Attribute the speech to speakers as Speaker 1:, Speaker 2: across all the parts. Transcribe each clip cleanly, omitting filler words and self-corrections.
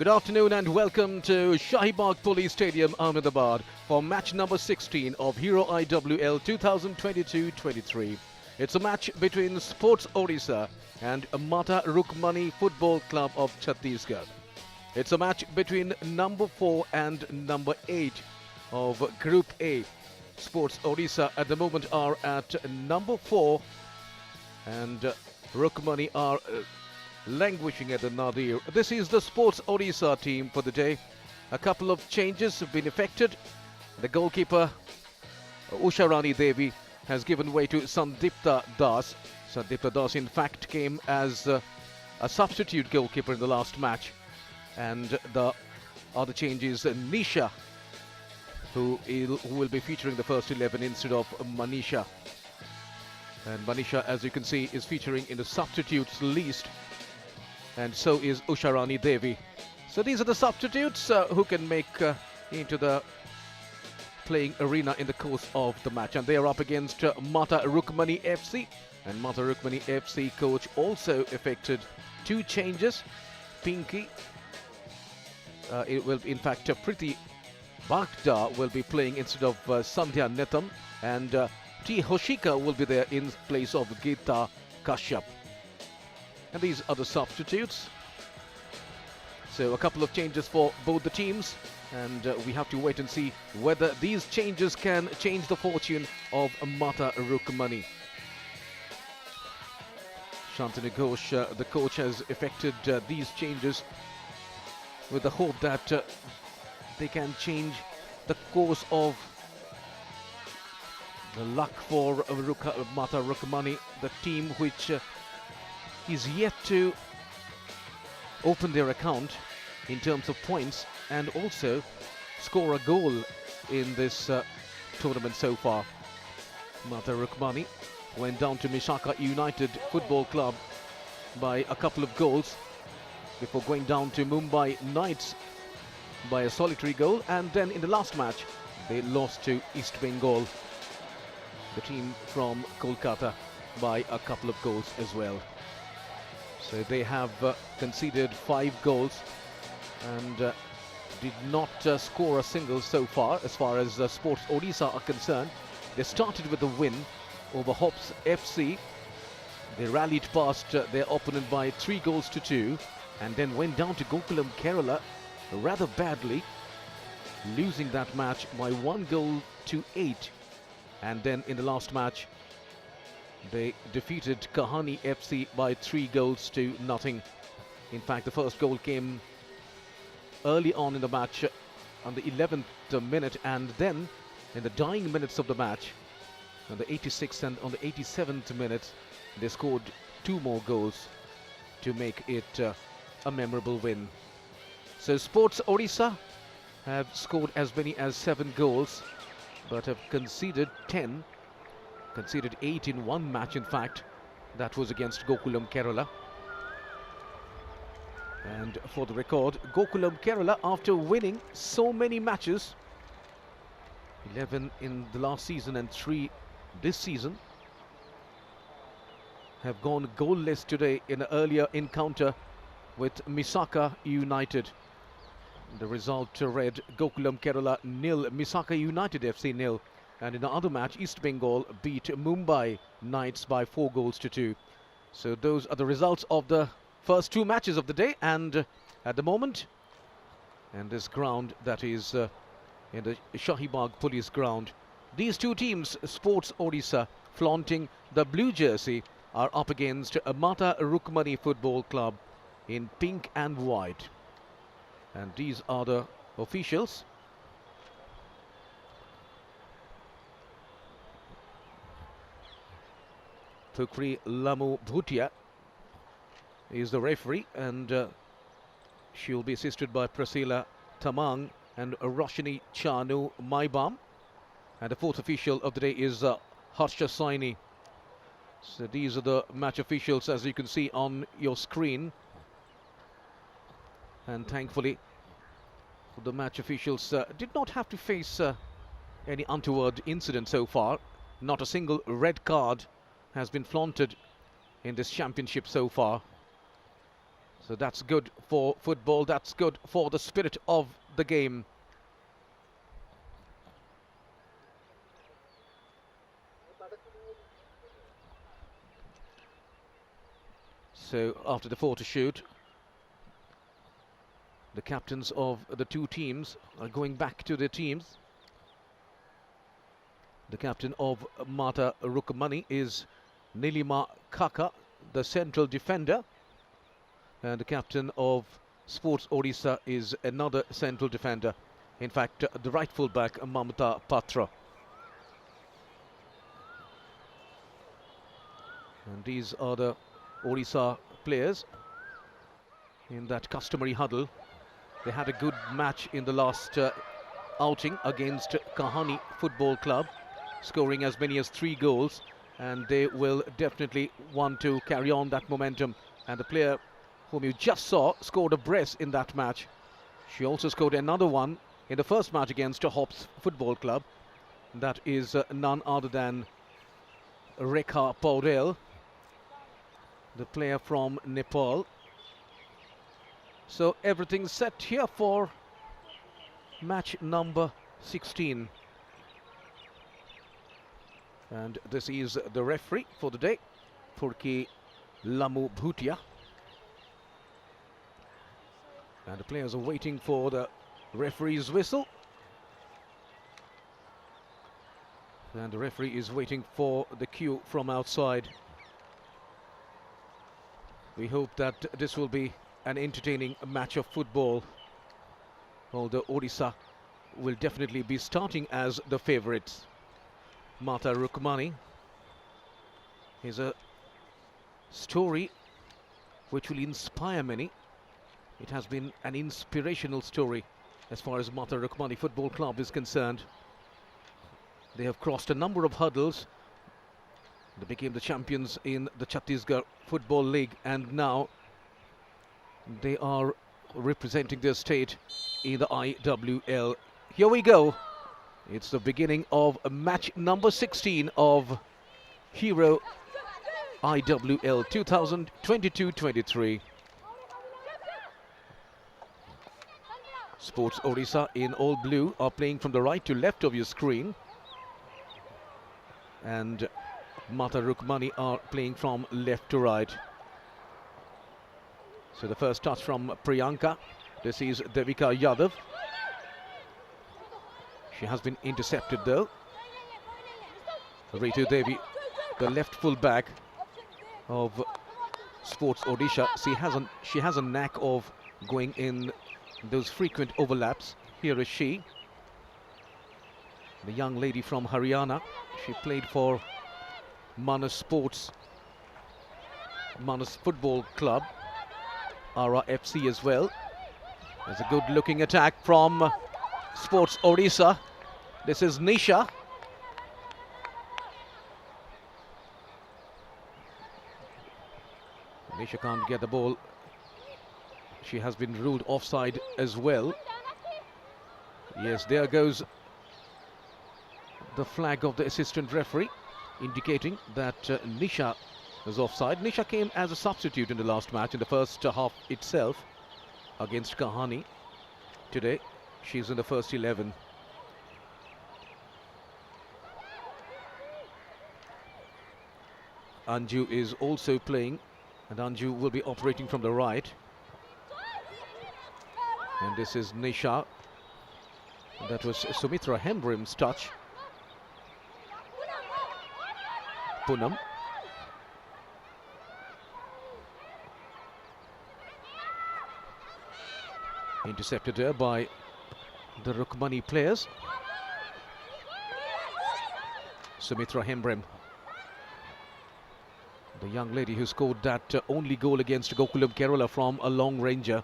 Speaker 1: Good afternoon and welcome to Shahibag Police Stadium, Ahmedabad for match number 16 of Hero IWL 2022-23. It's a match between Sports Odisha and Mata Rukmani Football Club of Chhattisgarh. It's a match between number 4 and number 8 of Group A. Sports Odisha at the moment are at number 4 and Rukmani are languishing at the nadir. This is the Sports Odisha team for the day. A couple of changes have been effected. The goalkeeper Usharani Devi has given way to Sandipta Das. Sandipta Das in fact came as a substitute goalkeeper in the last match. And the other change is Nisha, who will be featuring the first 11 instead of Manisha. And Manisha, as you can see, is featuring in the substitutes list. And so is Usharani Devi. So these are the substitutes who can make into the playing arena in the course of the match. And they are up against Mata Rukmani FC. And Mata Rukmani FC coach also effected 2 changes. Pinky, it will in fact Priti Bhakta will be playing instead of Sandhya Netam. And T. Hoshika will be there in place of Geeta Kashyap. And these are the substitutes. So a couple of changes for both the teams, and we have to wait and see whether these changes can change the fortune of Mata Rukmani. Shantanu Ghosh, the coach, has effected these changes with the hope that they can change the course of the luck for Mata Rukmani, the team which is yet to open their account in terms of points and also score a goal in this tournament so far. Mata Rukmani went down to Misaka United Football Club by a couple of goals before going down to Mumbai Knights by a solitary goal, and then in the last match they lost to East Bengal, the team from Kolkata, by a couple of goals as well. So they have conceded 5 goals and did not score a single so far as Sports Odisha are concerned. They started with a win over Hops FC. They rallied past their opponent by 3 goals to 2 and then went down to Gokulam Kerala rather badly, losing that match by 1 goal to 8. And then in the last match they defeated Kahani FC by 3 goals to nothing. In fact, the first goal came early on in the match on the 11th minute, and then in the dying minutes of the match, on the 86th and on the 87th minute, they scored 2 more goals to make it a memorable win. So Sports Odisha have scored as many as 7 goals, but have conceded 10. Conceded 8 in one match, in fact. That was against Gokulam Kerala. And for the record, Gokulam Kerala, after winning so many matches, 11 in the last season and 3 this season, have gone goalless today in an earlier encounter with Misaka United. The result read Gokulam Kerala 0, Misaka United FC 0. And in the other match, East Bengal beat Mumbai Knights by 4 goals to 2. So those are the results of the first 2 matches of the day. And at the moment, and this ground that is in the Shahibag Police ground, these 2 teams, Sports Odisha flaunting the blue jersey, are up against Mata Rukmani Football Club in pink and white. And these are the officials. Thukri Lamu Bhutia is the referee, and she'll be assisted by Prasila Tamang and Roshini Chanu Maibam. And the 4th official of the day is Harsha Saini. So these are the match officials, as you can see on your screen. And thankfully, the match officials did not have to face any untoward incident so far. Not a single red card has been flaunted in this championship so far. So that's good for football, that's good for the spirit of the game. So after the photo shoot, the captains of the two teams are going back to their teams. The captain of Mata Rukmani is Nilima Kaka, the central defender. And the captain of Sports Odisha is another central defender. In fact, the right fullback, Mamata Patra. And these are the Odisha players in that customary huddle. They had a good match in the last outing against Kahani Football Club, scoring as many as 3 goals, and they will definitely want to carry on that momentum. And the player whom you just saw scored a brace in that match. She also scored another one in the first match against Hops Football Club. That is none other than Rekha Paudel, the player from Nepal. So everything's set here for match number 16. And this is the referee for the day, Purki Lamu Bhutia. And the players are waiting for the referee's whistle. And the referee is waiting for the cue from outside. We hope that this will be an entertaining match of football. Although Odisha will definitely be starting as the favourites. Mata Rukmani is a story which will inspire many. It has been an inspirational story as far as Mata Rukmani Football Club is concerned. They have crossed a number of hurdles. They became the champions in the Chhattisgarh Football League, and now they are representing their state in the IWL. Here we go. It's the beginning of match number 16 of Hero IWL 2022-23. Sports Odisha in all blue are playing from the right to left of your screen. And Mata Rukmani are playing from left to right. So the first touch from Priyanka. This is Devika Yadav. She has been intercepted though. Ritu Devi, the left full back of Sports Odisha. She has a knack of going in those frequent overlaps. Here is she, the young lady from Haryana. She played for Manas Football Club, Ara FC as well. There's a good looking attack from Sports Odisha. This is Nisha. Nisha can't get the ball. She has been ruled offside as well. Yes, there goes the flag of the assistant referee, indicating that Nisha was offside. Nisha came as a substitute in the last match, in the first half itself, against Kahani. Today, she's in the first 11. Anju is also playing, and Anju will be operating from the right. And this is Nisha. That was Sumitra Hembrim's touch. Poonam. Intercepted there by the Rukmani players. Sumitra Hembrim, the young lady who scored that only goal against Gokulam Kerala from a long ranger.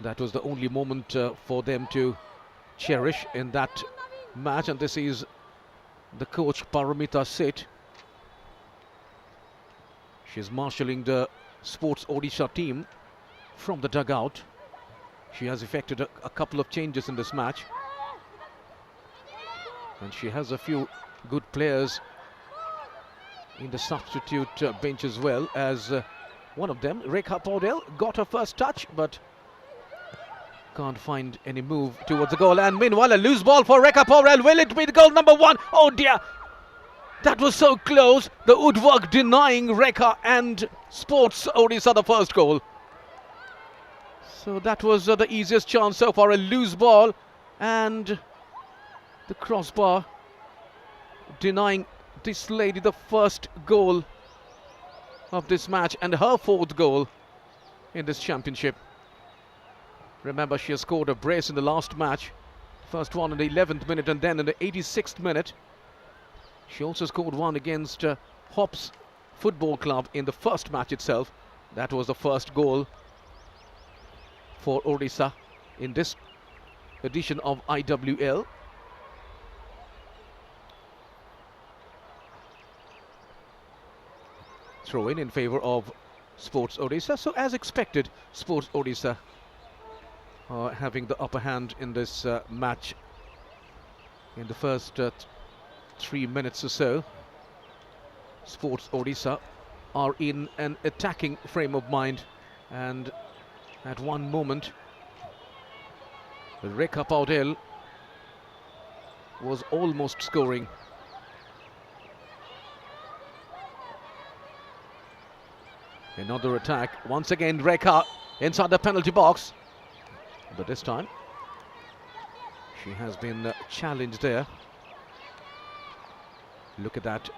Speaker 1: That was the only moment for them to cherish in that match. And this is the coach, Paramita Seth. She's marshalling the Sports Odisha team from the dugout. She has effected a couple of changes in this match. And she has a few good players in the substitute bench as well, as One of them, Rekha Paudel, got her first touch, but can't find any move towards the goal. And meanwhile, a loose ball for Rekha Paudel. Will it be the goal number 1? Oh dear! That was so close. The woodwork denying Rekha and Sports Odisha the first goal. So that was the easiest chance so far. A loose ball and the crossbar denying this lady the first goal of this match and her 4th goal in this championship. Remember, she has scored a brace in the last match. First one in the 11th minute and then in the 86th minute. She also scored one against Hops Football Club in the first match itself. That was the first goal for Odisha in this edition of IWL. Throw in favour of Sports Odisha. So as expected, Sports Odisha are having the upper hand in this match in the first 3 minutes or so. Sports Odisha are in an attacking frame of mind, and at one moment Rekha Paudel was almost scoring. Another attack. Once again, Rekha inside the penalty box. But this time, she has been challenged there. Look at that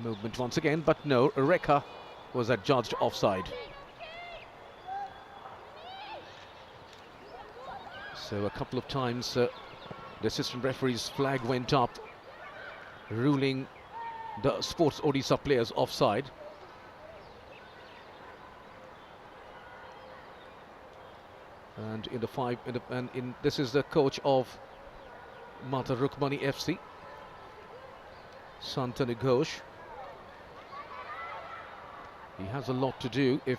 Speaker 1: movement once again. But no, Rekha was adjudged offside. So a couple of times the assistant referee's flag went up, ruling the Sports Odisha players offside. And this is the coach of Mata Rukmani FC, Santanu Ghosh. He has a lot to do if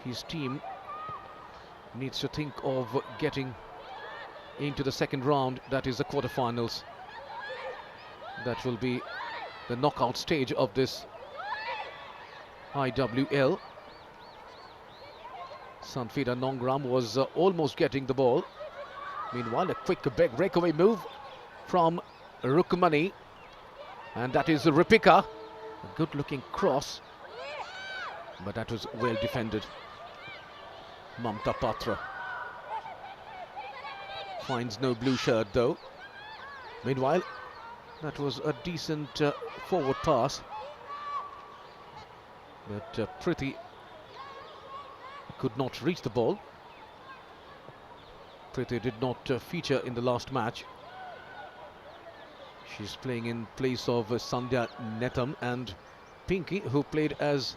Speaker 1: his team needs to think of getting into the second round, that is the quarterfinals. That will be the knockout stage of this IWL. Sanfida Nongram was almost getting the ball. Meanwhile, a quick breakaway move from Rukmani, and that is Ripika. A good looking cross, but that was well defended. Mamta Patra finds no blue shirt though. Meanwhile, that was a decent forward pass, but Priti could not reach the ball. Priti did not feature in the last match. She's playing in place of Sandhya Netham, and Pinky, who played as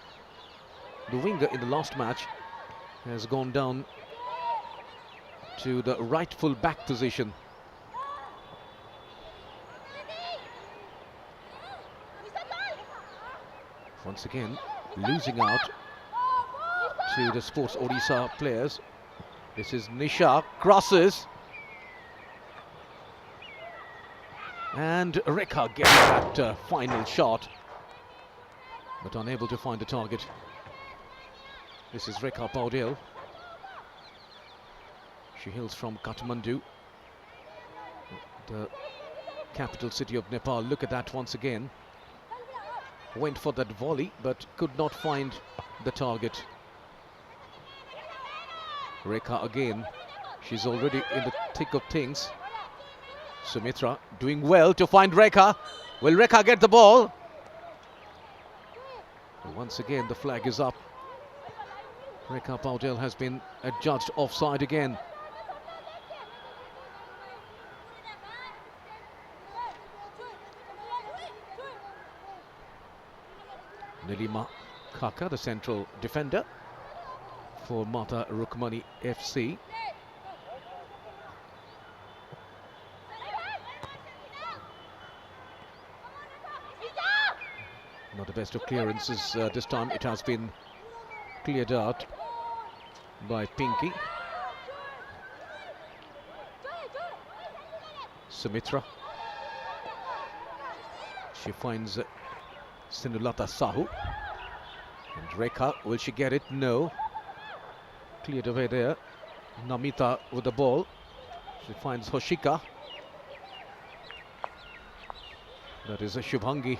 Speaker 1: the winger in the last match, has gone down to the right full back position. Once again, losing out to the Sports Odisha players. This is Nisha, crosses, and Rekha getting that final shot, but unable to find the target. This is Rekha Paudel. She hails from Kathmandu, the capital city of Nepal. Look at that once again. Went for that volley, but could not find the target. Rekha again. She's already in the thick of things. Sumitra doing well to find Rekha. Will Rekha get the ball? And once again, the flag is up. Rekha Paudel has been adjudged offside again. Nilima Kaka, the central defender for Mata Rukmani FC. Not the best of clearances this time. It has been cleared out by Pinky. Sumitra. She finds Sinulata Sahu. And Rekha, will she get it? No. Cleared away there. Namita with the ball. She finds Hoshika. That is a Shubhangi.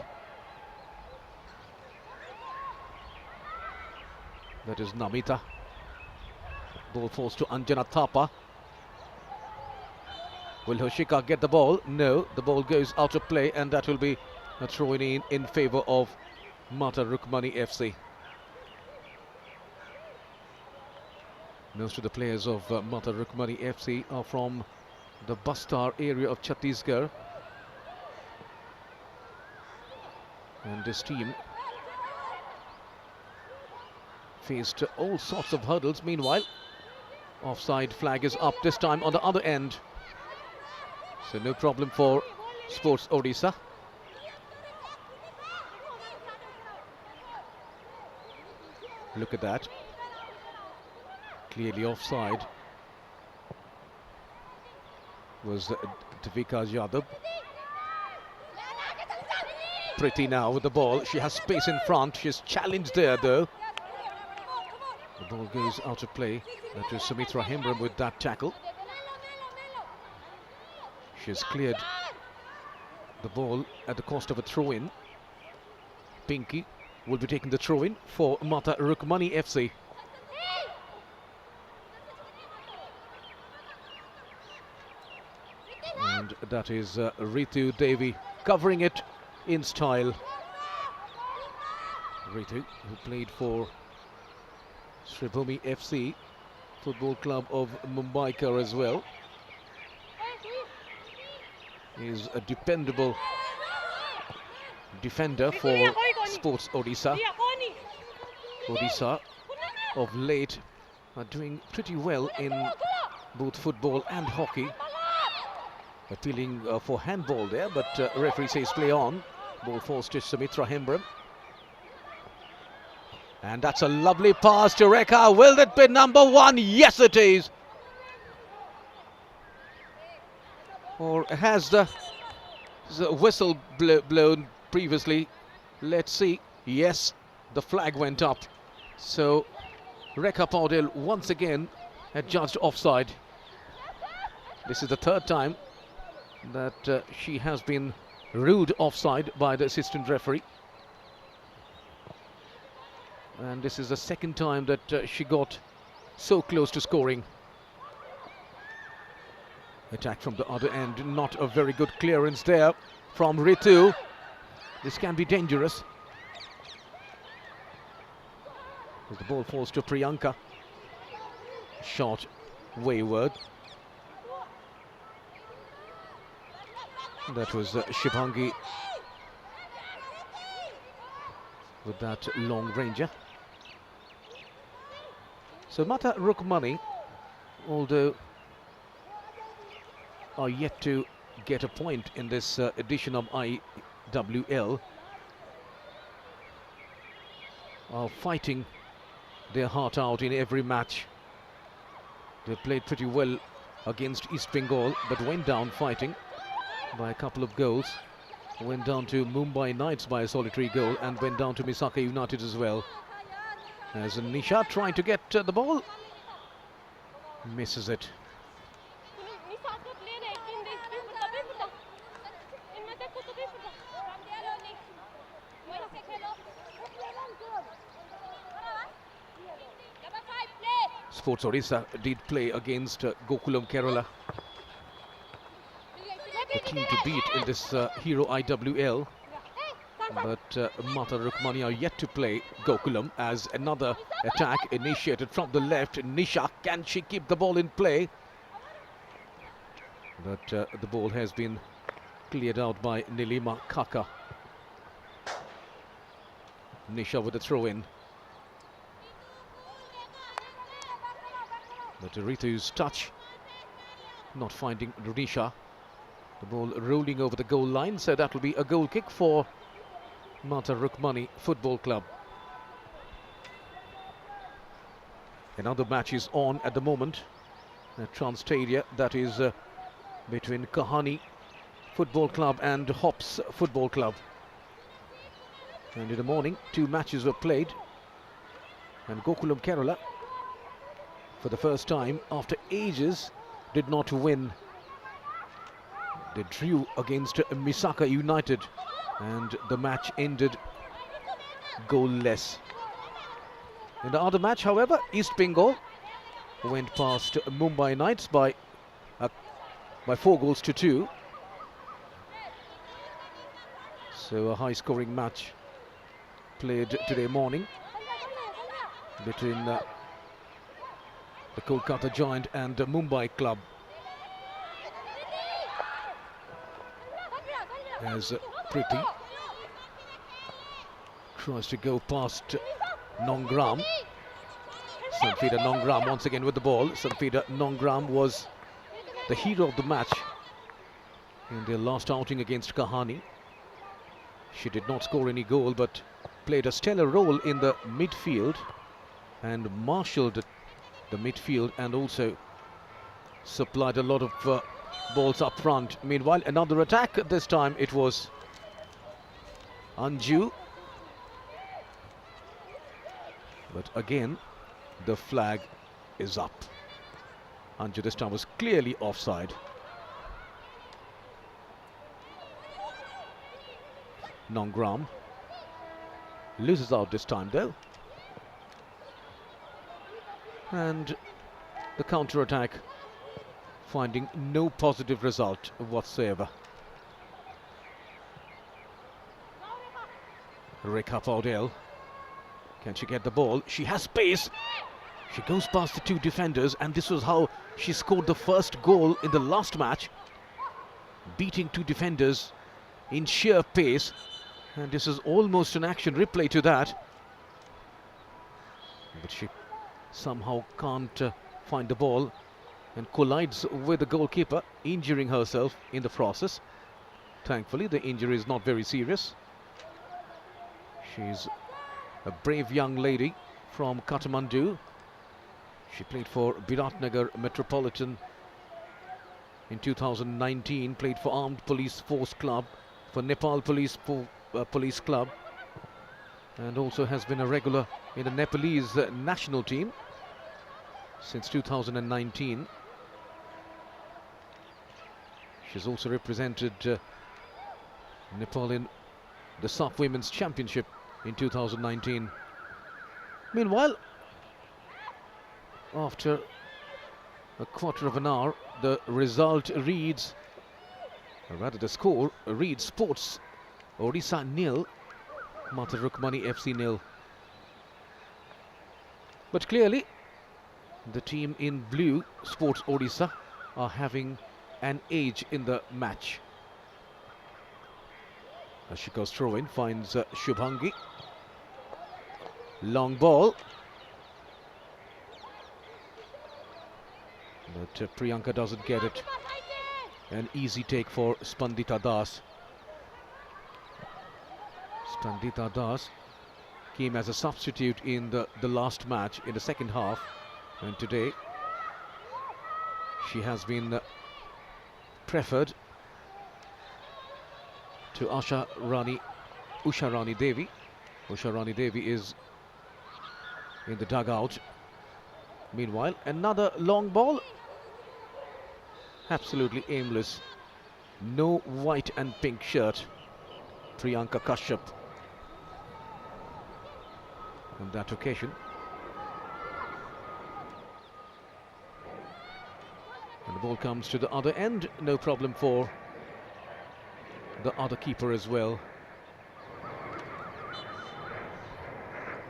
Speaker 1: That is Namita. Ball falls to Anjana Thapa. Will Hoshika get the ball? No. The ball goes out of play, and that will be a throw-in in favour of Mata Rukmani FC. Most of the players of Mata Rukmani FC are from the Bastar area of Chhattisgarh. And this team faced all sorts of hurdles. Meanwhile, offside flag is up, this time on the other end. So no problem for Sports Odisha. Look at that. Clearly offside was Devika Yadav. Pretty now with the ball. She has space in front. She's challenged there though. The ball goes out of play. That is Sumitra Hembram with that tackle. She's cleared the ball at the cost of a throw-in. Pinky will be taking the throw-in for Mata Rukmani FC. And that is Ritu Devi covering it in style. Ritu, who played for Sribhumi FC, Football Club of Mumbaikar as well, is a dependable defender for Sports Odisha. Odisha of late are doing pretty well in both football and hockey. Appealing for handball there, but referee says play on. Ball falls to Sumitra Hembram. And that's a lovely pass to Rekha. Will that be number one? Yes, it is. Or has the whistle blown previously? Let's see. Yes, the flag went up. So Rekha Paudel once again had judged offside. This is the third time that she has been ruled offside by the assistant referee. And this is the second time that she got so close to scoring. Attack from the other end, not a very good clearance there from Ritu. This can be dangerous. As the ball falls to Priyanka. Shot wayward. That was Shubhangi with that long ranger. So Mata Rukmani, although are yet to get a point in this edition of IWL, are fighting their heart out in every match. They played pretty well against East Bengal, but went down fighting by a couple of goals. Went down to Mumbai Knights by a solitary goal and went down to Misaka United as well. As Nisha trying to get the ball, misses it. Sports Odisha did play against Gokulam Kerala, the team to beat in this Hero IWL, but Mata Rukmani are yet to play Gokulam. As another attack initiated from the left. Nisha, can she keep the ball in play? But the ball has been cleared out by Nilima Kaka. Nisha with a throw-in. But Ritu's touch not finding Nisha. The ball rolling over the goal line, so that will be a goal kick for Mata Rukmani Football Club. Another match is on at the moment at Transtadia, that is between Kahani Football Club and Hops Football Club. And in the morning, two matches were played. And Gokulam Kerala, for the first time after ages, did not win. They drew against Misaka United and the match ended goalless. In the other match, however, East Bengal went past Mumbai Knights by 4-2. So a high-scoring match played today morning between the Kolkata Giant and the Mumbai club. As Priti tries to go past Nongram. Sanfida Nongram once again with the ball. Sanfida Nongram was the hero of the match in their last outing against Kahani. She did not score any goal but played a stellar role in the midfield and marshalled the midfield and also supplied a lot of balls up front. Meanwhile, another attack. This time it was Anju. But again, the flag is up. Anju this time was clearly offside. Nongram loses out this time though. And the counter-attack finding no positive result whatsoever. Rekha Paudel. Can she get the ball? She has space. She goes past the two defenders and this was how she scored the first goal in the last match. Beating two defenders in sheer pace. And this is almost an action replay to that. But she somehow can't find the ball and collides with the goalkeeper, injuring herself in the process. Thankfully, the injury is not very serious. She's a brave young lady from Kathmandu. She played for Biratnagar Metropolitan in 2019, played for Armed Police Force Club, for Nepal Police Club, and also has been a regular in the Nepalese national team since 2019. She's also represented Nepal in the SAF Women's Championship in 2019. Meanwhile, after a quarter of an hour, the result reads, or rather the score reads Sports Odisha 0, Mata Rukmani FC 0. But clearly, the team in blue, Sports Odisha, are having an edge in the match. Ashika's throw-in finds Shubhangi. Long ball. But Priyanka doesn't get it. An easy take for Spandita Das. Spandita Das came as a substitute in the last match in the second half. And today, she has been preferred to Usha Rani Devi. Usha Rani Devi is in the dugout. Meanwhile, another long ball. Absolutely aimless. No white and pink shirt. Priyanka Kashyap on that occasion. And the ball comes to the other end. No problem for the other keeper as well.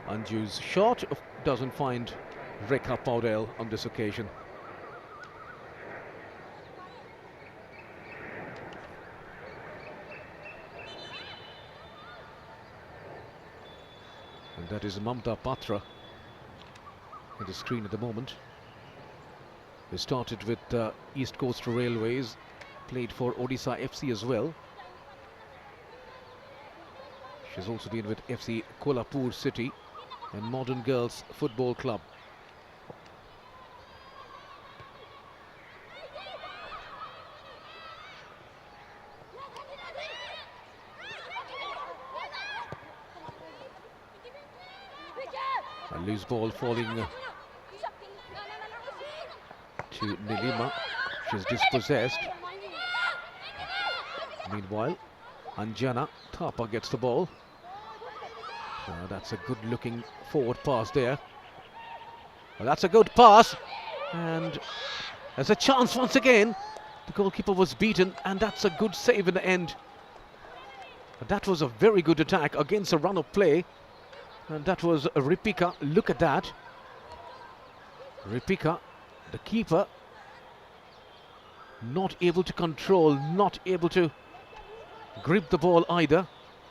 Speaker 1: Anju's shot doesn't find Rekha Paudel on this occasion. And that is Mamta Patra on the screen at the moment. They started with East Coast Railways, played for Odisha FC as well. She's also been with FC Kolhapur City and Modern Girls Football Club. A loose ball falling to Nilima. She's dispossessed. Meanwhile, Anjana Thapa gets the ball. That's a good looking forward pass there. Well, that's a good pass. And there's a chance once again. The goalkeeper was beaten, and that's a good save in the end. That was a very good attack against a run of play. And that was Ripika. Look at that. Ripika, the keeper, not able to control, not able to grip the ball either.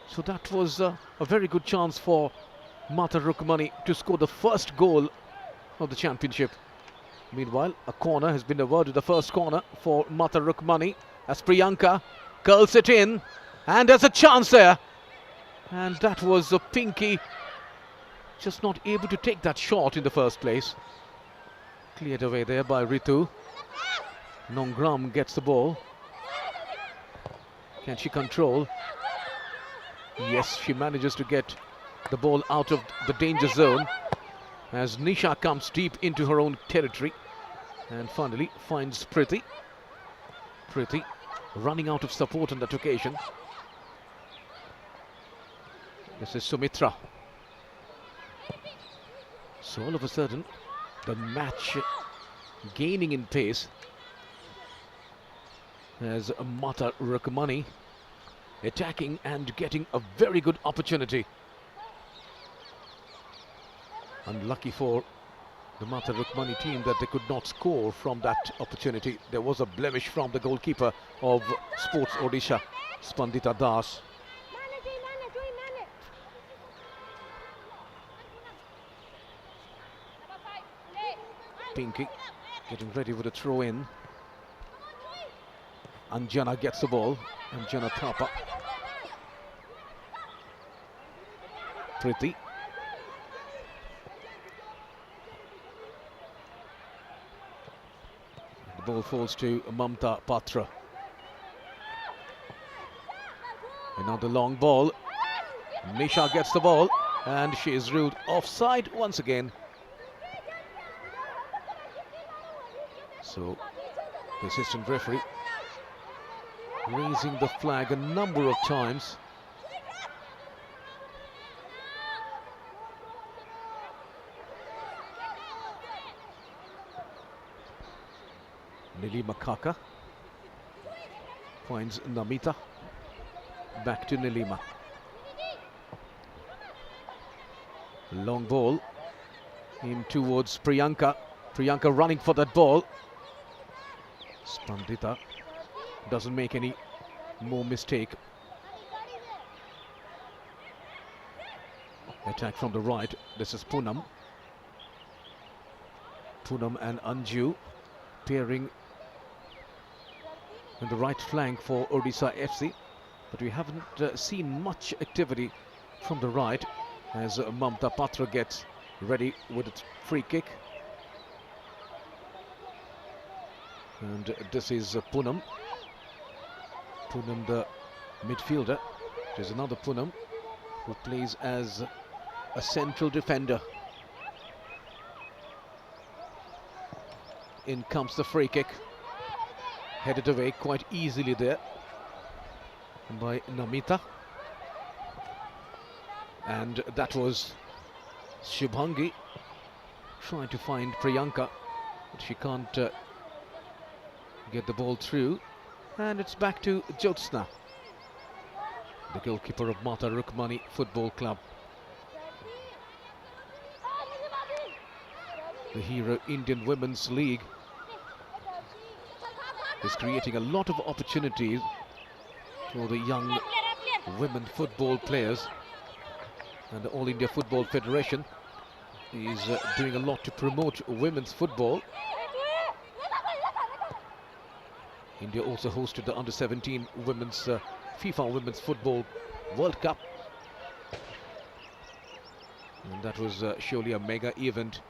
Speaker 1: So that was a very good chance for Mata Rukmani to score the first goal of the championship. Meanwhile, a corner has been awarded, the first corner for Mata Rukmani, as Priyanka curls it in, and there's a chance there. And that was a Pinky just not able to take that shot in the first place. Cleared away there by Ritu. Nongram gets the ball. Can she control? Yes, she manages to get the ball out of the danger zone as Nisha comes deep into her own territory and finally finds Priti. Priti running out of support on that occasion. This is Sumitra. So all of a sudden, the match gaining in pace as Mata Rukmani attacking and getting a very good opportunity. Unlucky for the Mata Rukmani team that they could not score from that opportunity. There was a blemish from the goalkeeper of Sports Odisha, Spandita Das. Pinky getting ready for the throw in. Anjana gets the ball. Anjana Thapa. Priti. The ball falls to Mamta Patra. Another long ball. Nisha gets the ball and she is ruled offside once again. So the assistant referee raising the flag a number of times. Nilima Kaka finds Namita. Back to Nilima. Long ball in towards Priyanka. Priyanka running for that ball. Spandita doesn't make any more mistake. Attack from the right. This is Poonam. Poonam and Anju pairing in the right flank for Odisha FC. But we haven't seen much activity from the right as Mamta Patra gets ready with its free kick. And this is Poonam. Poonam, the midfielder. There's another Poonam who plays as a central defender. In comes the free kick. Headed away quite easily there by Namita. And that was Shubhangi trying to find Priyanka, but she can't get the ball through. And it's back to Jyotsna, the goalkeeper of Mata Rukmani Football Club. The Hero Indian Women's League is creating a lot of opportunities for the young women football players, and the All India Football Federation is doing a lot to promote women's football. India also hosted the Under-17 women's FIFA Women's Football World Cup, and that was surely a mega event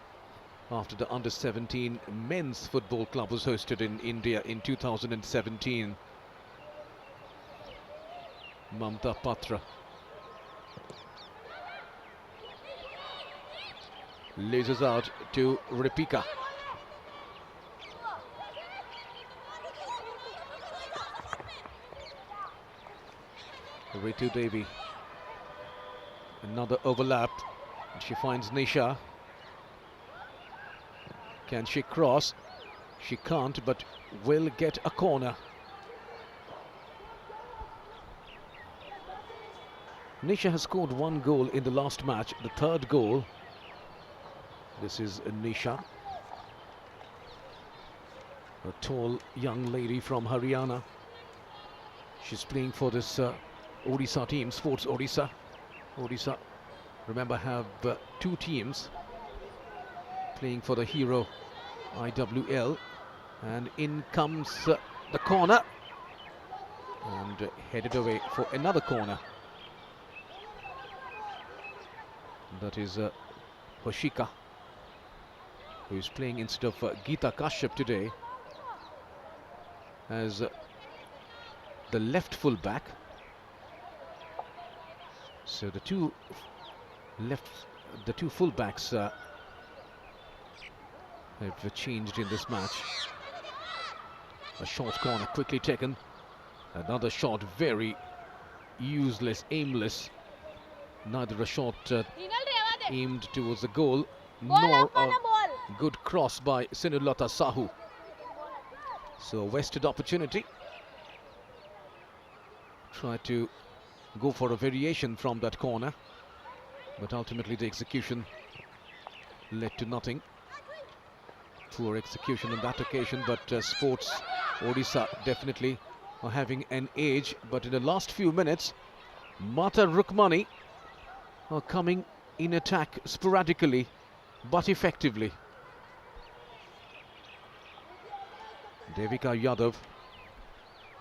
Speaker 1: after the Under-17 Men's Football Club was hosted in India in 2017. Mamta Patra. loses out to Ripika. Ritu Devi. Another overlap. She finds Nisha. Can she cross? She can't, but will get a corner. Nisha has scored one goal in the last match, the third goal. This is Nisha, a tall young lady from Haryana. She's playing for this Odisha team, Sports Odisha. Odisha, remember, have two teams playing for the Hero IWL. And in comes the corner. And headed away for another corner. That is Hoshika, who is playing instead of Geeta Kashyap today as the left full back. So the two full backs have changed in this match. A short corner quickly taken. Another shot very useless, aimless. Neither a shot aimed towards the goal, nor a good cross by Sinulata Sahu. So a wasted opportunity. Tried to go for a variation from that corner, but ultimately the execution led to nothing. Poor execution on that occasion, but Sports Odisha definitely are having an edge. But in the last few minutes, Mata Rukmani are coming in attack sporadically but effectively. Devika Yadav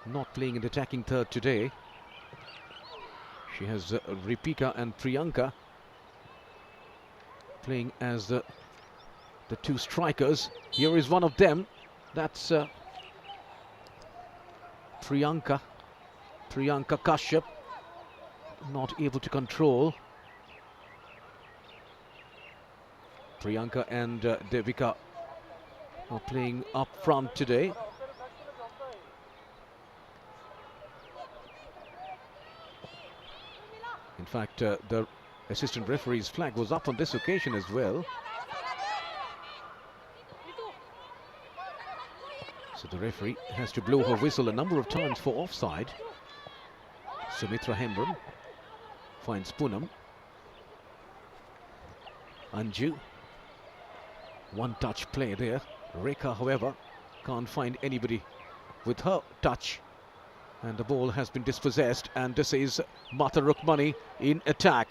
Speaker 1: not playing in the attacking third today. She has Ripika and Priyanka playing as the two strikers. Here is one of them. That's Priyanka Kashyap, not able to control. Priyanka and Devika are playing up front today. In fact, the assistant referee's flag was up on this occasion as well. So the referee has to blow her whistle a number of times for offside. Sumitra Hembram finds Poonam. Anju. One touch play there. Rekha, however, can't find anybody with her touch. And the ball has been dispossessed, and this is Mata Rukmani in attack.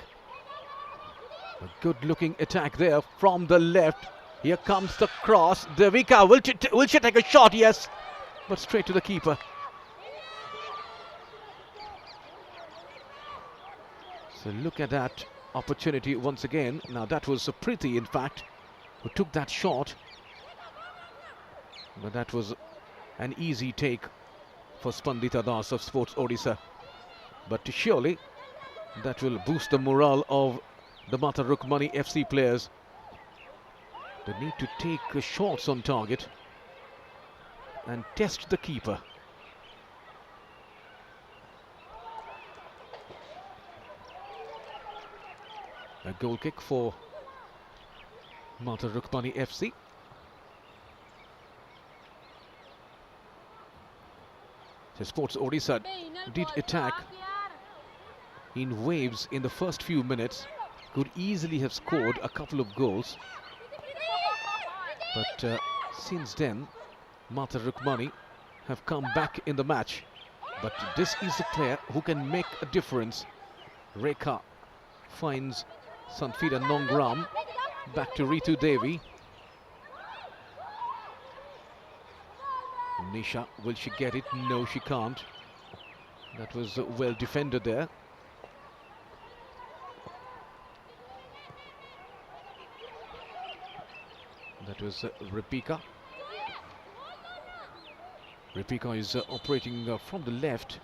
Speaker 1: A good-looking attack there from the left. Here comes the cross. Devika, will she take a shot? Yes, but straight to the keeper. So look at that opportunity once again. Now that was Priti, in fact, who took that shot. But that was an easy take for Spandita Das of Sports Odisha. But surely that will boost the morale of the Mata Rukmani FC players. They need to take shots on target and test the keeper. A goal kick for Mata Rukmani FC. So Sports Odisha did attack in waves in the first few minutes, could easily have scored a couple of goals. But since then, Mata Rukmani have come back in the match. But this is a player who can make a difference. Rekha finds Sanfida Nongram. Back to Ritu Devi. Nisha, will she get it? No, she can't. That was well defended there. That was Ripika. Ripika is operating from the left.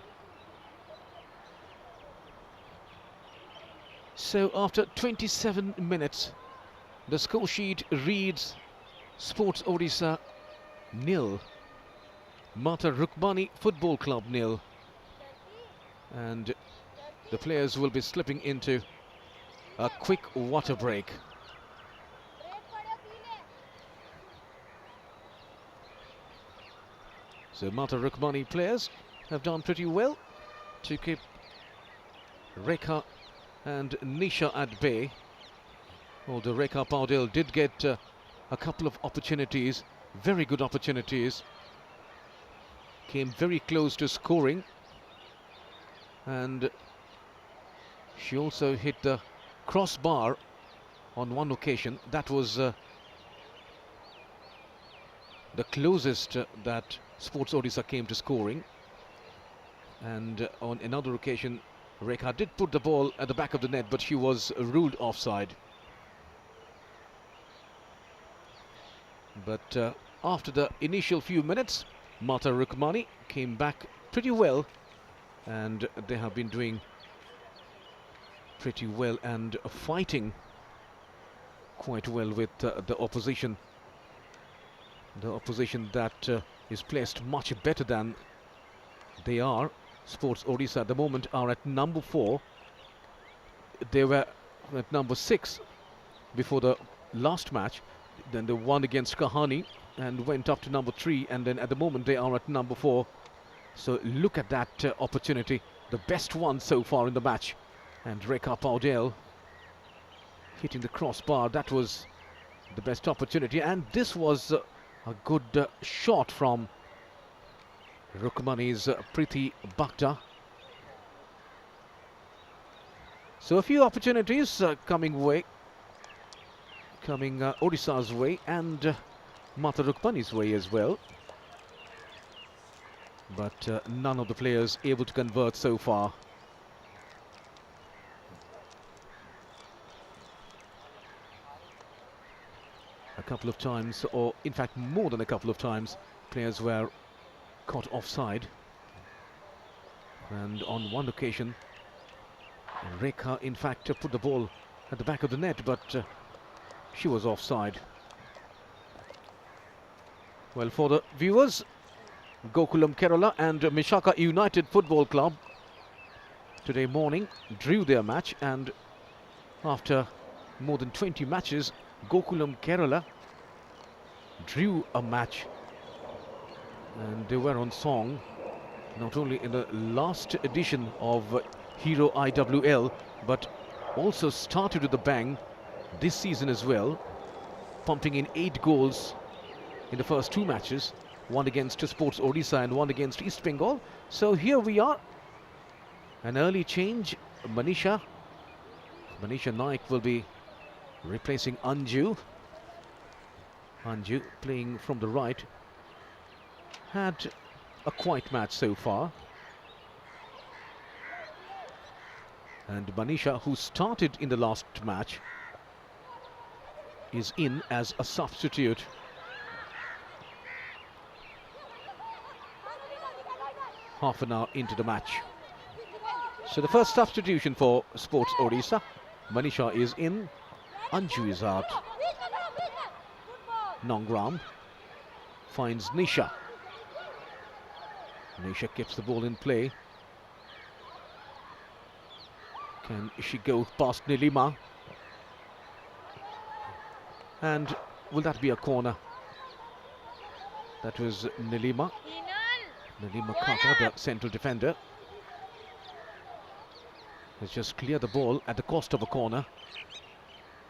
Speaker 1: So after 27 minutes, The score sheet reads Sports Odisha nil, Mata Rukmani Football Club nil, and the players will be slipping into a quick water break. So Mata Rukmani players have done pretty well to keep Rekha and Nisha at bay. Although Rekha Paudel did get a couple of opportunities, very good opportunities. Came very close to scoring. And she also hit the crossbar on one occasion. That was the closest that Sports Odisha came to scoring. And on another occasion, Rekha did put the ball at the back of the net, but she was ruled offside. But after the initial few minutes, Mata Rukmani came back pretty well, and they have been doing pretty well and fighting quite well with the opposition. The opposition that is placed much better than they are. Sports Odisha at the moment are at number 4. They were at number 6 before the last match. Then they won against Kahani and went up to number 3, and then at the moment they are at number 4. So look at that opportunity, the best one so far in the match. And Rekha Paudel hitting the crossbar. That was the best opportunity, and this was a good shot from Rukmani's Preeti Bhakta. So a few opportunities coming Odisha's way and Mata Rukmani's way as well. But none of the players able to convert so far. A couple of times, or in fact more than a couple of times, players were caught offside. And on one occasion, Rekha in fact put the ball at the back of the net, but she was offside. Well, for the viewers, Gokulam Kerala and Mishaka United Football Club today morning drew their match, and after more than 20 matches, Gokulam Kerala drew a match, and they were on song not only in the last edition of Hero IWL, but also started with a bang this season as well, pumping in 8 goals in the first 2 matches, one against Sports Odisha and one against East Bengal. So here we are, an early change. Manisha Naik will be replacing Anju. Anju playing from the right. Had a quiet match so far. And Manisha, who started in the last match, is in as a substitute. Half an hour into the match. So the first substitution for Sports Odisha. Manisha is in. Anju is out. Nongram finds Nisha. Nisha keeps the ball in play. Can she go past Nilima? And will that be a corner? That was Nilima. Nilima Kaka, the central defender, has just cleared the ball at the cost of a corner.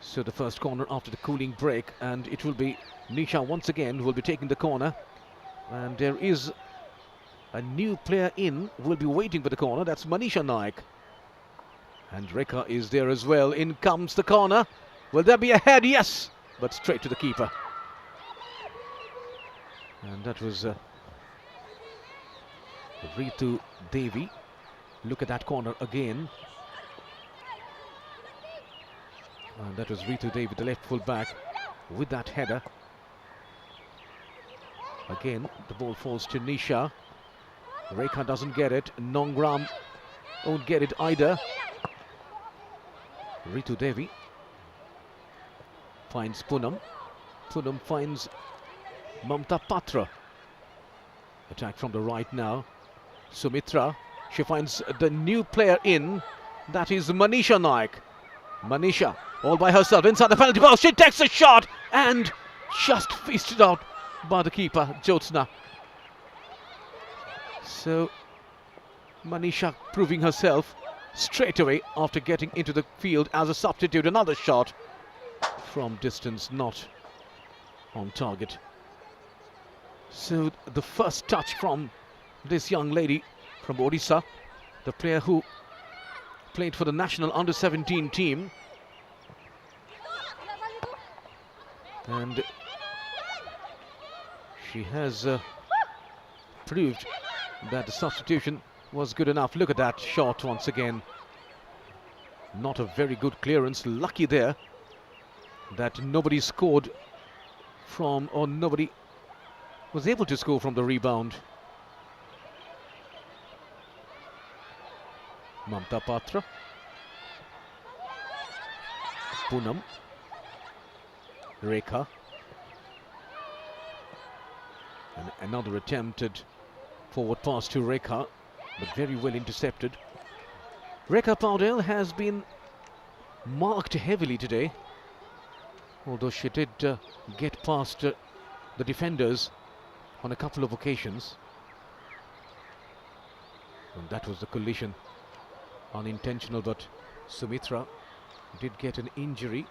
Speaker 1: So the first corner after the cooling break, and it will be Nisha once again who will be taking the corner. And there is a new player in who will be waiting for the corner. That's Manisha Naik. And Rekha is there as well. In comes the corner. Will there be a head? Yes! But straight to the keeper. And that was Ritu Devi. Look at that corner again. And that was Ritu Devi, the left full back, with that header. Again, the ball falls to Nisha. Rekha doesn't get it. Nongram won't get it either. Ritu Devi Finds Poonam. Poonam finds Mamta Patra. Attack from the right now. Sumitra. She finds the new player in. That is Manisha Naik. Manisha all by herself inside the penalty box. She takes a shot and just feasted out by the keeper, Jyotsna. So Manisha proving herself straight away after getting into the field as a substitute. Another shot from distance, not on target. So the first touch from this young lady from Odisha, the player who played for the national under-17 team. And she has proved that the substitution was good enough. Look at that shot once again. Not a very good clearance. Lucky there that nobody scored from, or nobody was able to score from the rebound. Mamta Patra. Poonam. Rekha. And another attempted forward pass to Rekha, but very well intercepted. Rekha Paudel has been marked heavily today, although she did get past the defenders on a couple of occasions. And that was the collision. Unintentional, but Sumitra did get an injury,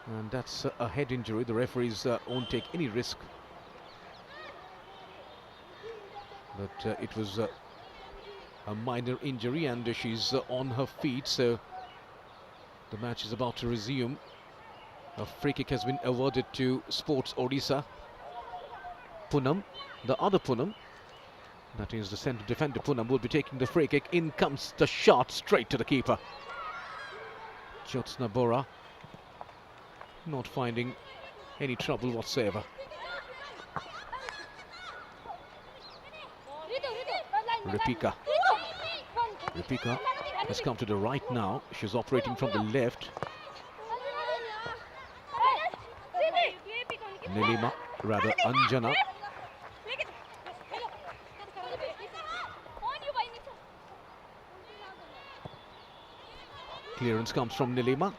Speaker 1: and that's a head injury. The referees won't take any risk, but it was a minor injury, and she's on her feet, so the match is about to resume. A free kick has been awarded to Sports Odisha. Poonam, the other Poonam, that is the centre defender Poonam, will be taking the free kick. In comes the shot straight to the keeper. Jyotsna Bora not finding any trouble whatsoever. Ripika. Ripika has come to the right now. She's operating from the left. Nilima, rather Anjana. Clearance comes from Nilima.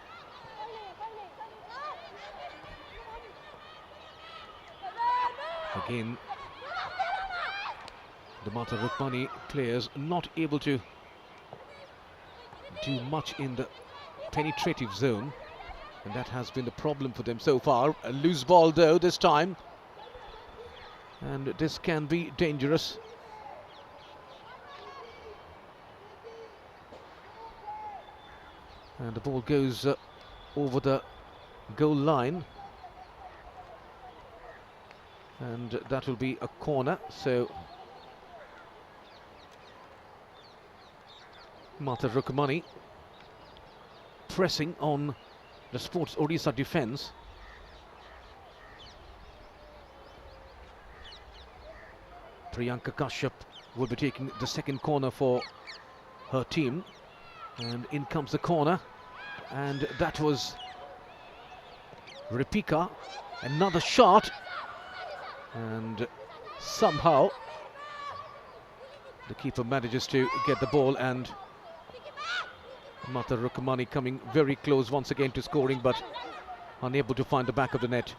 Speaker 1: Again, the Mata Rukmani players not able to do much in the penetrative zone, and that has been the problem for them so far. A loose ball though this time, and this can be dangerous. And the ball goes over the goal line, and that will be a corner. So Mata Rukmani pressing on the Sports Odisha defence. Priyanka Kashyap will be taking the second corner for her team, and in comes the corner, and that was Ripika. Another shot, and somehow the keeper manages to get the ball, and Mata Rukmani coming very close once again to scoring, but unable to find the back of the net.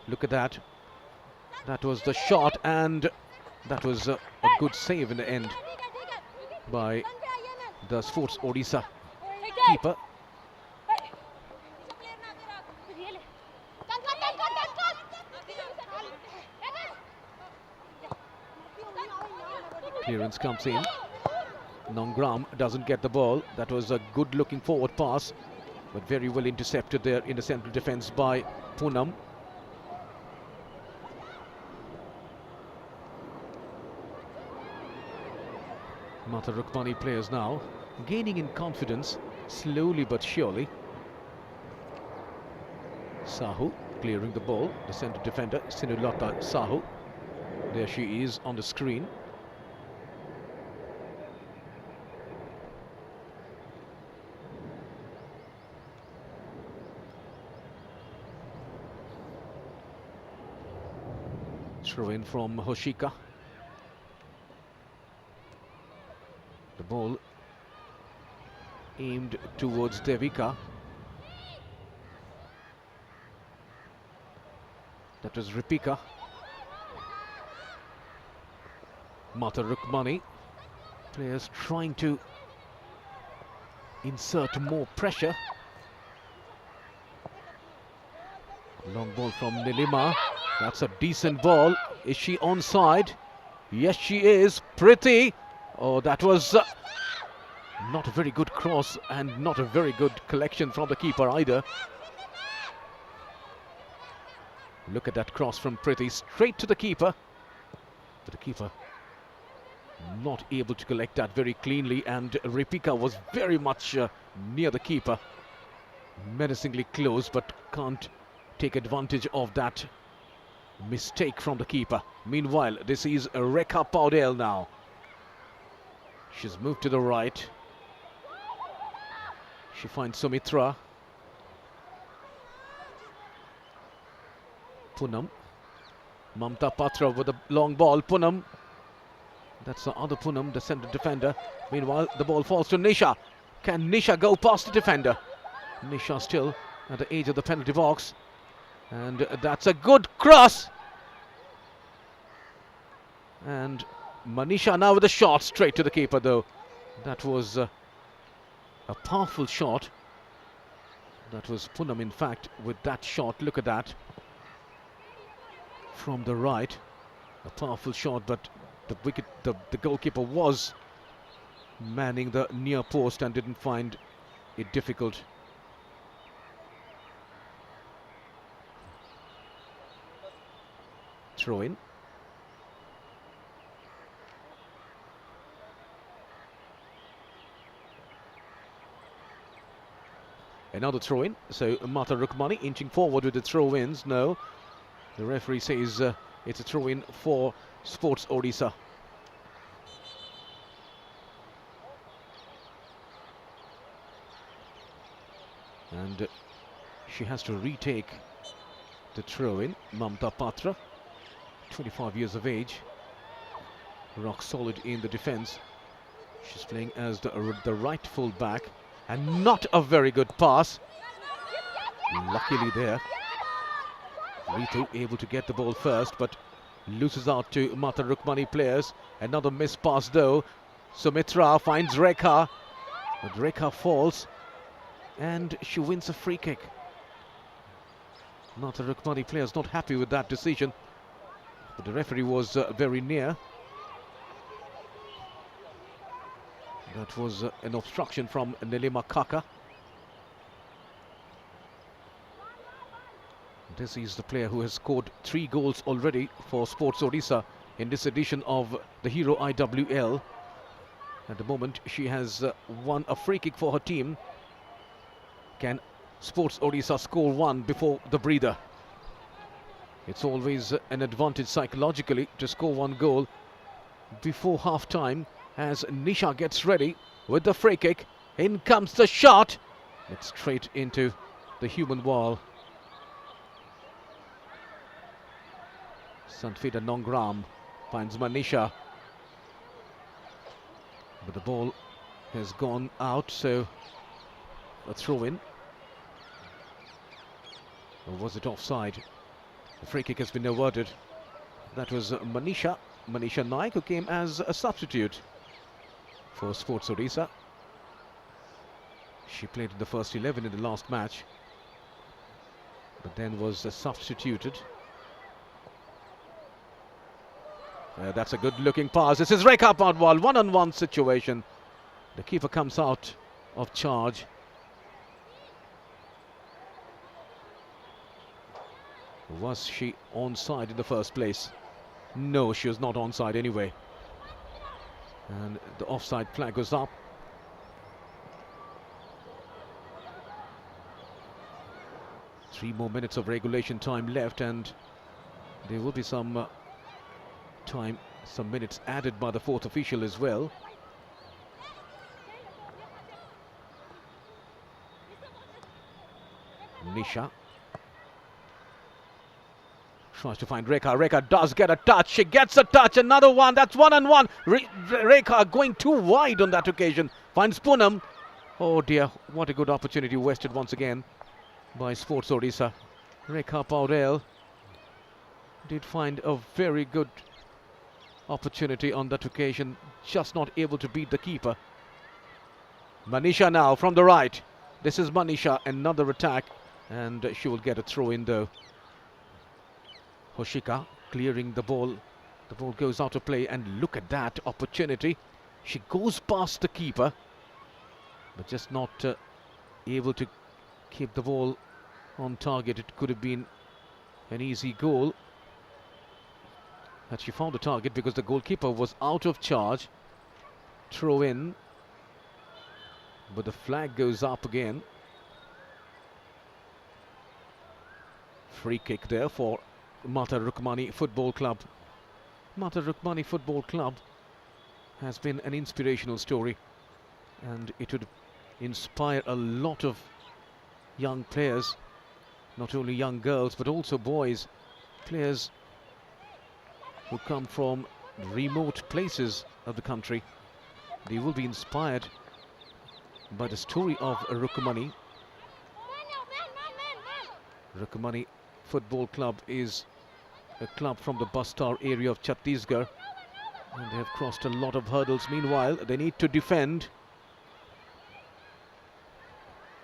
Speaker 1: Look at that. That was the shot, and that was a good save in the end by the Sports Odisha keeper. Clearance comes in. Nongram doesn't get the ball. That was a good looking forward pass, but very well intercepted there in the central defence by Poonam. Mata Rukmani players now gaining in confidence, slowly but surely. Sahu clearing the ball, the centre defender Sinulata Sahu. There she is on the screen. Throw in from Hoshika. The ball aimed towards Devika. That was Ripika. Mata Rukmani. Players trying to insert more pressure. Long ball from Nilima. That's a decent ball. Is she onside? Yes, she is. Pretty. Oh, that was not a very good cross and not a very good collection from the keeper either. Look at that cross from Pretty, straight to the keeper. But the keeper not able to collect that very cleanly, and Ripika was very much near the keeper. Menacingly close, but can't take advantage of that mistake from the keeper. Meanwhile, this is Rekha Paudel now. She's moved to the right. She finds Sumitra. Poonam. Mamta Patra with a long ball. Poonam. That's the other Poonam, the centre defender. Meanwhile, the ball falls to Nisha. Can Nisha go past the defender? Nisha still at the edge of the penalty box. And that's a good cross. And Manisha now with a shot straight to the keeper though. That was a powerful shot. That was Poonam in fact with that shot. Look at that. From the right. A powerful shot, but the goalkeeper was manning the near post and didn't find it difficult. Throw in. Another throw in. So Mata Rukmani inching forward with the throw ins. No. The referee says it's a throw in for Sports Odisha. And she has to retake the throw in. Mamta Patra, 25 years of age, rock solid in the defense. She's playing as the right full back, and not a very good pass. Luckily there, Ritu able to get the ball first, but loses out to Mata Rukmani players. Another missed pass though. Sumitra finds Rekha, but Rekha falls and she wins a free kick. Mata Rukmani players not happy with that decision, but the referee was very near. That was an obstruction from Nilima Kaka. This is the player who has scored 3 goals already for Sports Odisha in this edition of the Hero IWL. At the moment, she has won a free kick for her team. Can Sports Odisha score one before the breather? It's always an advantage psychologically to score 1 goal before half-time, as Nisha gets ready with the free kick. In comes the shot. It's straight into the human wall. Sanfida Nongram finds Manisha, but the ball has gone out, so a throw in. Or was it offside? The free kick has been awarded. That was Manisha Naik, who came as a substitute for Sports Odisha. She played in the first 11 in the last match, but then was substituted. That's a good looking pass. This is Rekha Paudel, one-on-one situation. The keeper comes out of charge. Was she onside in the first place? No, she was not onside anyway. And the offside flag goes up. Three more minutes of regulation time left, and there will be some some minutes added by the fourth official as well. Nisha Tries to find Rekha. Rekha does get a touch. She gets a touch. Another one. That's 1-on-1. Rekha going too wide on that occasion. Finds Poonam. Oh dear, what a good opportunity wasted once again by Sports Odisha. Rekha Paudel did find a very good opportunity on that occasion, just not able to beat the keeper. Manisha now from the right. This is Manisha, another attack, and she will get a throw in though. Hoshika clearing the ball. The ball goes out of play, and look at that opportunity. She goes past the keeper, but just not able to keep the ball on target. It could have been an easy goal. But she found the target because the goalkeeper was out of charge. Throw in, but the flag goes up again. Free kick there for Mata Rukmani Football Club. Mata Rukmani Football Club has been an inspirational story, and it would inspire a lot of young players, not only young girls but also boys, players who come from remote places of the country. They will be inspired by the story of Rukmani. Rukmani Football Club is a club from the Bastar area of Chhattisgarh, and they have crossed a lot of hurdles. Meanwhile, they need to defend.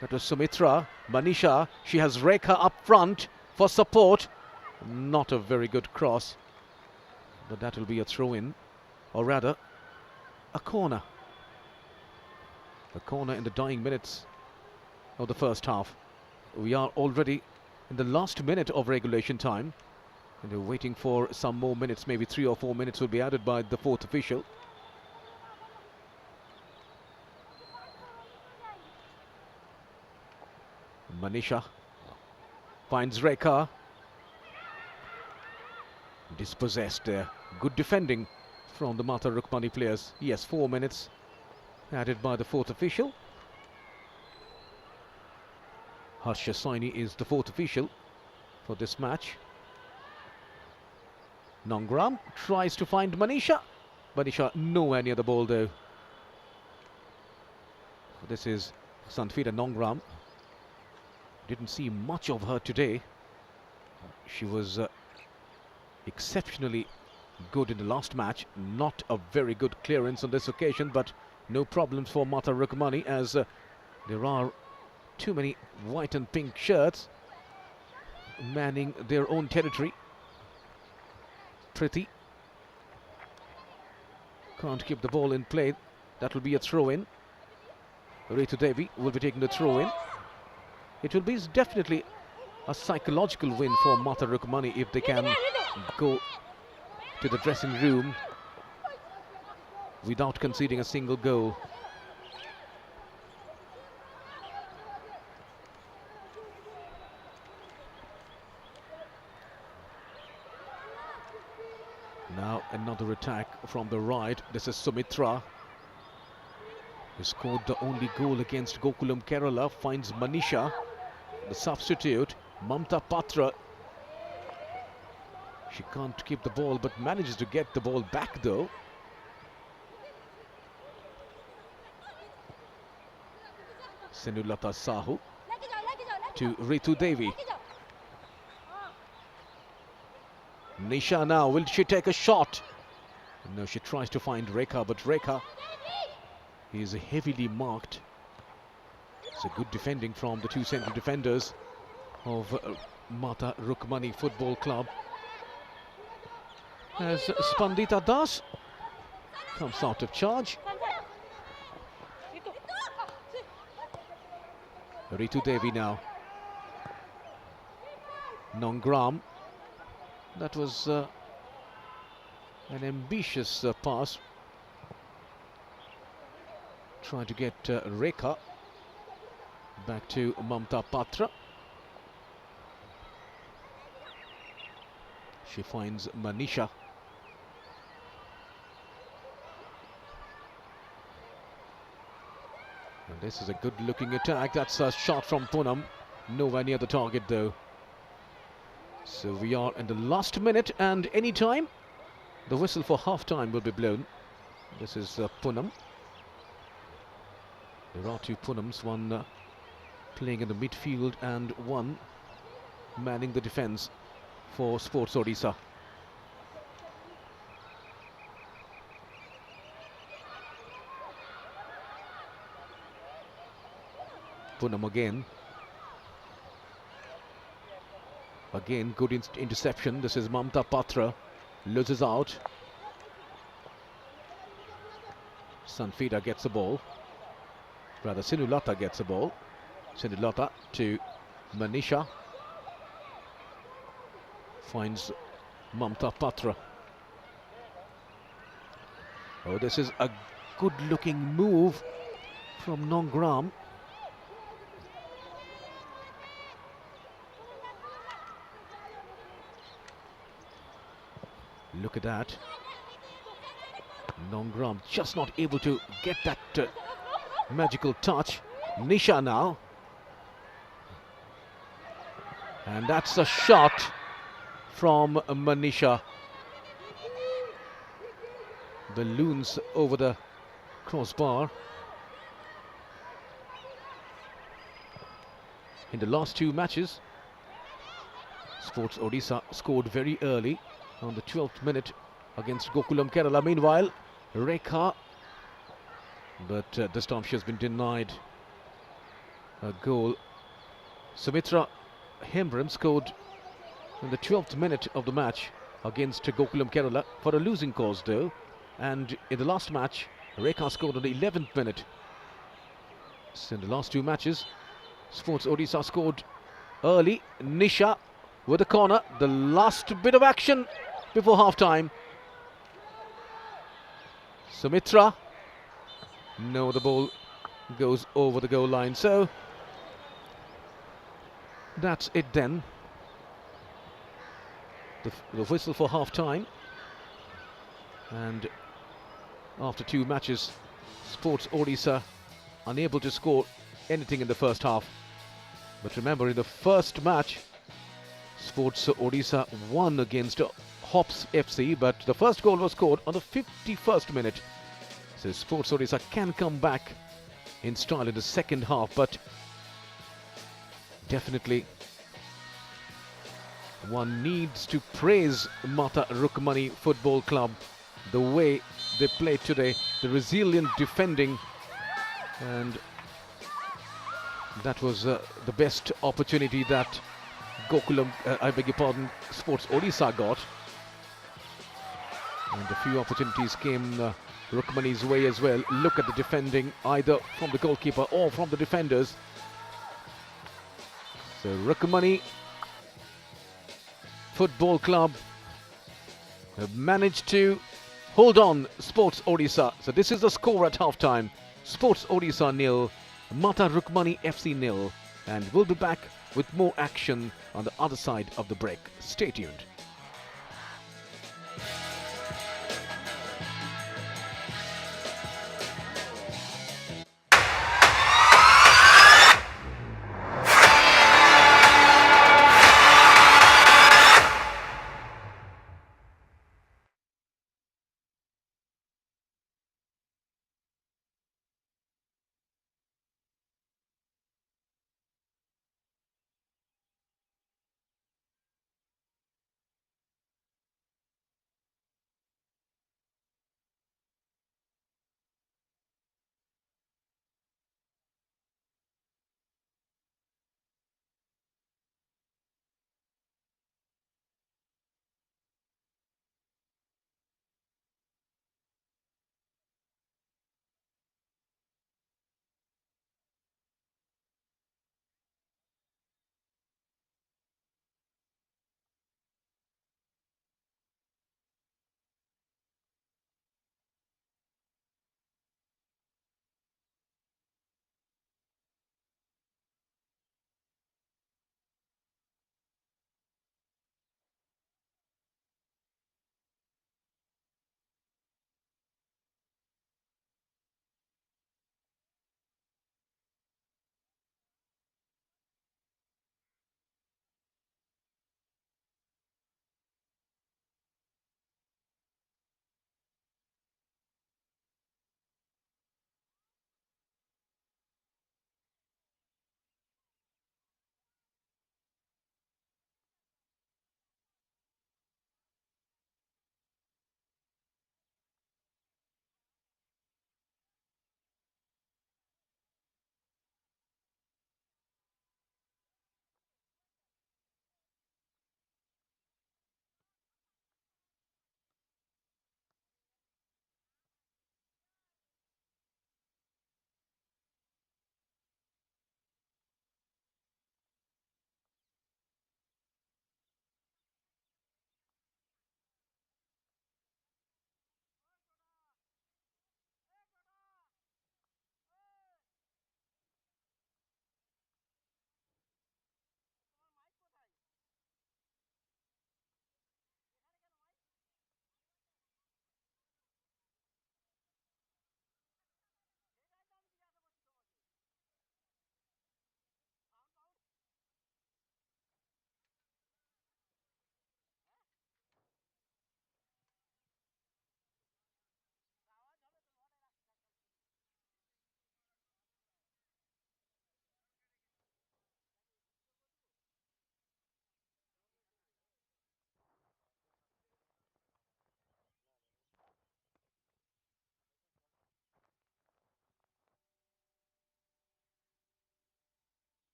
Speaker 1: That was Sumitra. Manisha, she has Rekha up front for support. Not a very good cross, but that will be a throw-in, or rather, a corner. A corner in the dying minutes of the first half. We are already in the last minute of regulation time, and we're waiting for some more minutes. Maybe 3 or 4 minutes will be added by the fourth official. Manisha finds Rekha. Dispossessed there. Good defending from the Mata Rukmani players. Yes, 4 minutes added by the fourth official. Harsha Saini is the fourth official for this match. Nongram tries to find Manisha. Manisha nowhere near the ball though. This is Sanfida Nongram. Didn't see much of her today. She was exceptionally good in the last match. Not a very good clearance on this occasion, but no problems for Mata Rukmani, as there are too many white and pink shirts manning their own territory. Priti can't keep the ball in play. That will be a throw-in. Ritu Devi will be taking the throw-in. It will be definitely a psychological win for Mata Rukmani if they can go to the dressing room without conceding a single goal. Now another attack from the right. This is Sumitra, who scored the only goal against Gokulam Kerala. Finds Manisha, the substitute. Mamta Patra, she can't keep the ball but manages to get the ball back though. Senulata Sahu to Ritu Devi. Nisha now, will she take a shot? No, she tries to find Rekha, but Rekha is heavily marked. It's a good defending from the two central defenders of Mata Rukmani Football Club. As Spandita Das comes out of charge. Ritu Devi now. Nongram. That was an ambitious pass. Trying to get Rekha back to Mamta Patra. She finds Manisha. And this is a good looking attack. That's a shot from Poonam. Nowhere near the target though. So we are in the last minute, and any time the whistle for half time will be blown. This is Poonam. There are two Poonams, one playing in the midfield and one manning the defence for Sports Odisha. Poonam again. Again, good interception. This is Mamta Patra. Loses out. Sanfida gets the ball. Rather, Sinulata gets the ball. Sinulata to Manisha. Finds Mamta Patra. Oh, this is a good-looking move from Nongram. Look at that. Nongram just not able to get that magical touch. Nisha now. And that's a shot from Manisha. Balloons over the crossbar. In the last two matches, Sports Odisha scored very early on the 12th minute against Gokulam Kerala. Meanwhile, Rekha, but this time she has been denied a goal. Sumitra Hembram scored in the 12th minute of the match against Gokulam Kerala for a losing cause though. And in the last match, Rekha scored in the 11th minute. So in the last two matches, Sports Odisha scored early. Nisha with a corner, the last bit of action before half-time. Sumitra. No, the ball goes over the goal line. So that's it then. The whistle for half-time. And after two matches, Sports Odisha unable to score anything in the first half. But remember, in the first match, Sports Odisha won against Hops FC, but the first goal was scored on the 51st minute. So Sports Odisha can come back in style in the second half, but definitely one needs to praise Mata Rukmani Football Club, the way they played today, the resilient defending, and that was the best opportunity that Gokulam, Sports Odisha got. And a few opportunities came Rukmani's way as well. Look at the defending, either from the goalkeeper or from the defenders. So Rukmani Football Club have managed to hold on Sports Odisha. So this is the score at half-time. Sports Odisha 0, Mata Rukmani FC 0. And we'll be back with more action on the other side of the break. Stay tuned.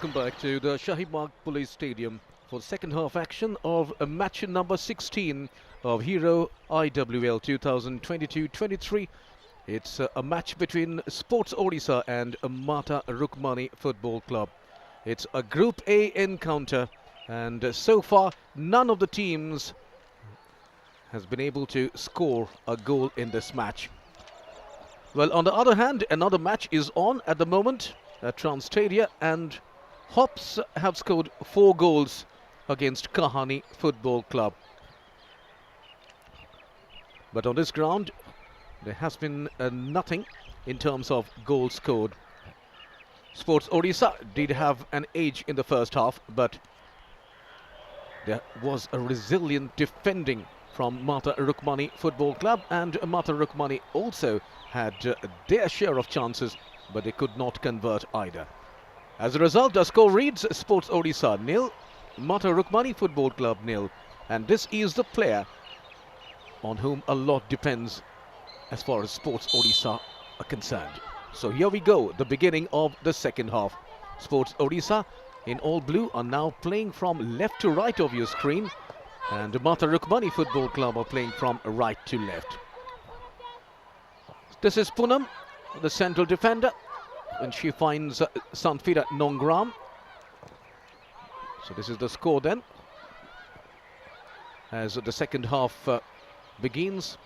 Speaker 1: welcome back to the Shahibagh Police Stadium for the second half action of match number 16 of Hero IWL 2022-23. It's a match between Sports Odisha and Mata Rukmani Football Club. It's a Group A encounter, and so far none of the teams has been able to score a goal in this match. Well, on the other hand, another match is on at the moment at Transtadia, and Hops have scored 4 goals against Kahani Football Club. But on this ground, there has been nothing in terms of goals scored. Sports Odisha did have an edge in the first half, but there was a resilient defending from Mata Rukmani Football Club, and Mata Rukmani also had their share of chances, but they could not convert either. As a result, the score reads Sports Odisha 0, Mata Rukmani Football Club 0, and this is the player on whom a lot depends as far as Sports Odisha are concerned. So here we go, the beginning of the second half. Sports Odisha in all blue are now playing from left to right of your screen, and Mata Rukmani Football Club are playing from right to left. This is Poonam, the central defender, and she finds Sanfira Nongram. So this is the score then, as the second half begins,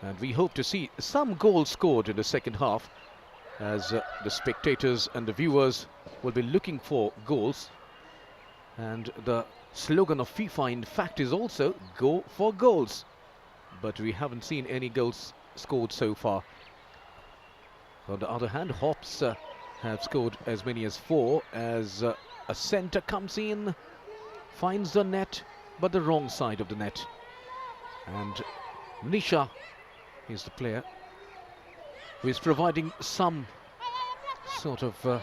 Speaker 1: and we hope to see some goals scored in the second half, as the spectators and the viewers will be looking for goals. And the slogan of FIFA, in fact, is also "Go for goals," but we haven't seen any goals scored so far. On the other hand, Hops have scored as many as 4, as a centre comes in, finds the net, but the wrong side of the net. And Nisha is the player who is providing some sort of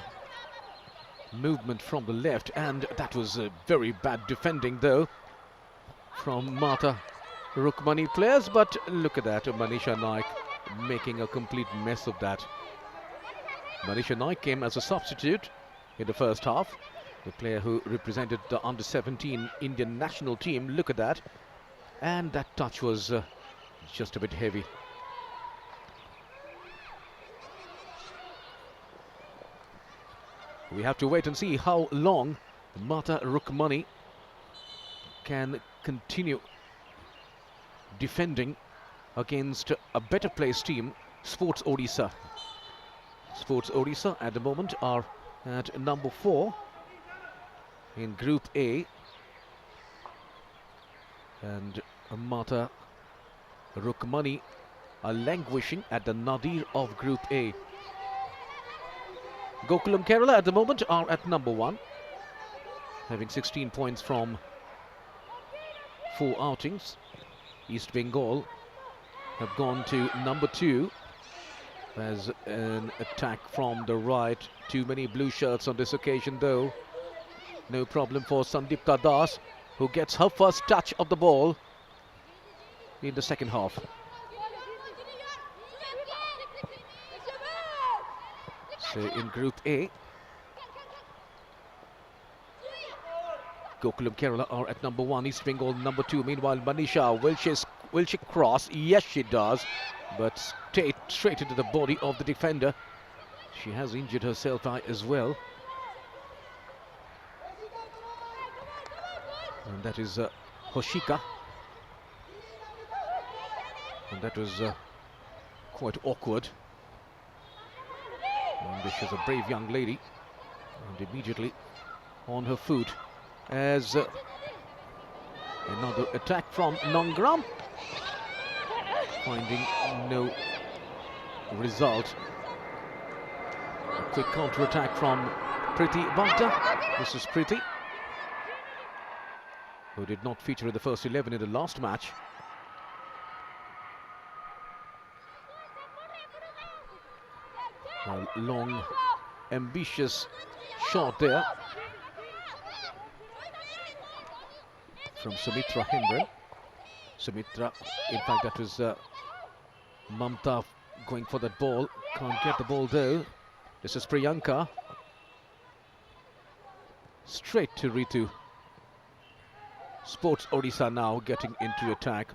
Speaker 1: movement from the left, and that was very bad defending though from Mata Rukmani players. But look at that, Manisha Naik making a complete mess of that. Manisha Naik came as a substitute in the first half, the player who represented the under-17 Indian national team. Look at that, and that touch was just a bit heavy. We have to wait and see how long Mata Rukmani can continue defending against a better placed team, Sports Odisha. Sports Odisha at the moment are at number 4 in Group A, and Mata Rukmani are languishing at the nadir of Group A. Gokulam Kerala at the moment are at number 1, having 16 points from 4 outings. East Bengal have gone to number 2 as an attack from the right. Too many blue shirts on this occasion though. No problem for Sandipta Das, who gets her first touch of the ball in the second half. So in Group A, Gokulam Kerala are at number 1, East Bengal number 2. Meanwhile, Manisha, will she cross? Yes, she does, but straight into the body of the defender. She has injured herself as well. And that is Hoshika. And that was quite awkward. And she's a brave young lady, and immediately on her foot as another attack from Nongram, finding no result. A quick counter-attack from Priti Bhagda. This is Priti, who did not feature in the first 11 in the last match. A long, ambitious shot there from Sumitra Hindran. Sumitra, in fact, that was Mamta going for that ball. Can't get the ball though. This is Priyanka. straight to Ritu. Sports Odisha now getting into attack.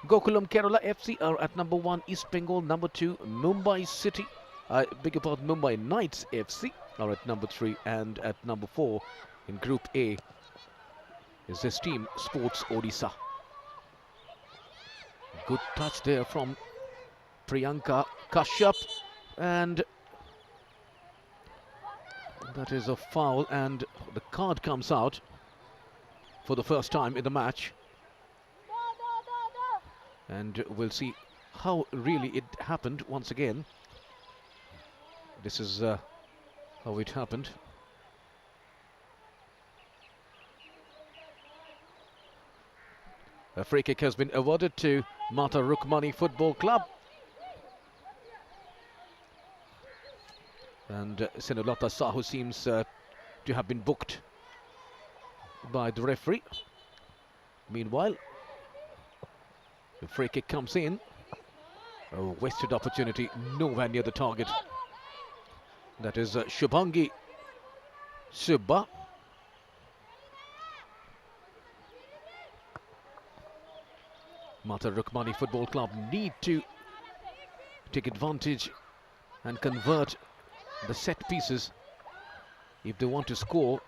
Speaker 1: Gokulam Kerala FC are at number 1, East Bengal number 2, Mumbai City, beg your pardon, Mumbai Knights FC are at number 3, and at number 4 in Group A is this team, Sports Odisha. Good touch there from Priyanka Kashyap, and that is a foul, and the card comes out for the first time in the match. And we'll see how really it happened once again. This is how it happened. A free kick has been awarded to Mata Rukmani Football Club. And Senulata Sahu seems to have been booked by the referee. Meanwhile, the free kick comes in. A wasted opportunity, nowhere near the target. That is Shubhangi Subba. Mata Rukmani Football Club need to take advantage and convert the set pieces if they want to score,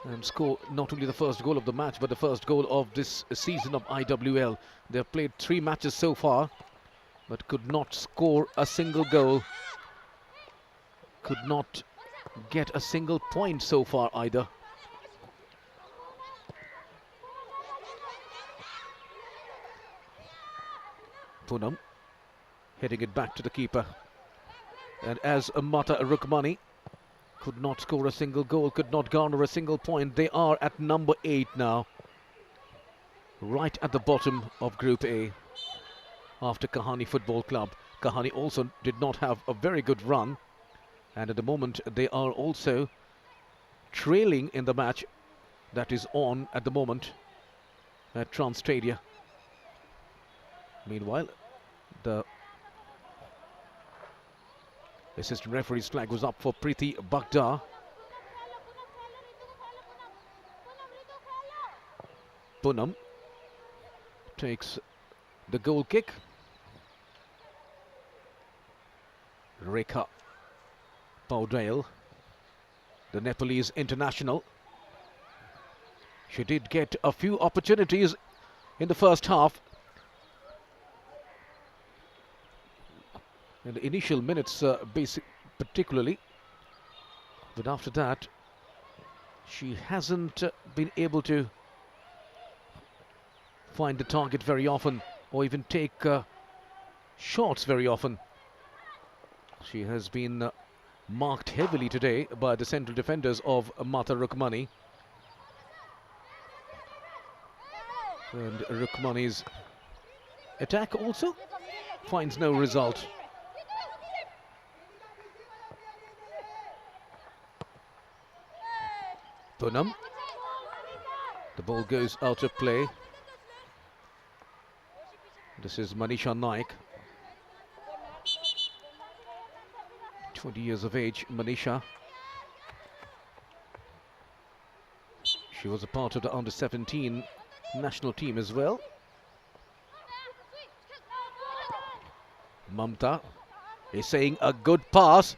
Speaker 1: and score not only the first goal of the match but the first goal of this season of IWL. They have played 3 matches so far but could not score a single goal, could not get a single point so far either. Poonam heading it back to the keeper, and as Mata Rukmani could not score a single goal, could not garner a single point, they are at number 8 now, right at the bottom of Group A after Kahani Football Club. Kahani also did not have a very good run, and at the moment they are also trailing in the match that is on at the moment at Trans Stadia. Meanwhile, the assistant referee's flag was up for Preeti Bagda. Poonam takes the goal kick. Rekha Paudale, the Nepalese international. She did get a few opportunities in the first half. In the initial minutes, particularly, but after that, she hasn't been able to find the target very often, or even take shots very often. She has been marked heavily today by the central defenders of Mata Rukmani. And Rukmani's attack also finds no result. Poonam. The ball goes out of play. This is Manisha Naik. 20 years of age, Manisha. She was a part of the under-17 national team as well. Mamta is saying a good pass.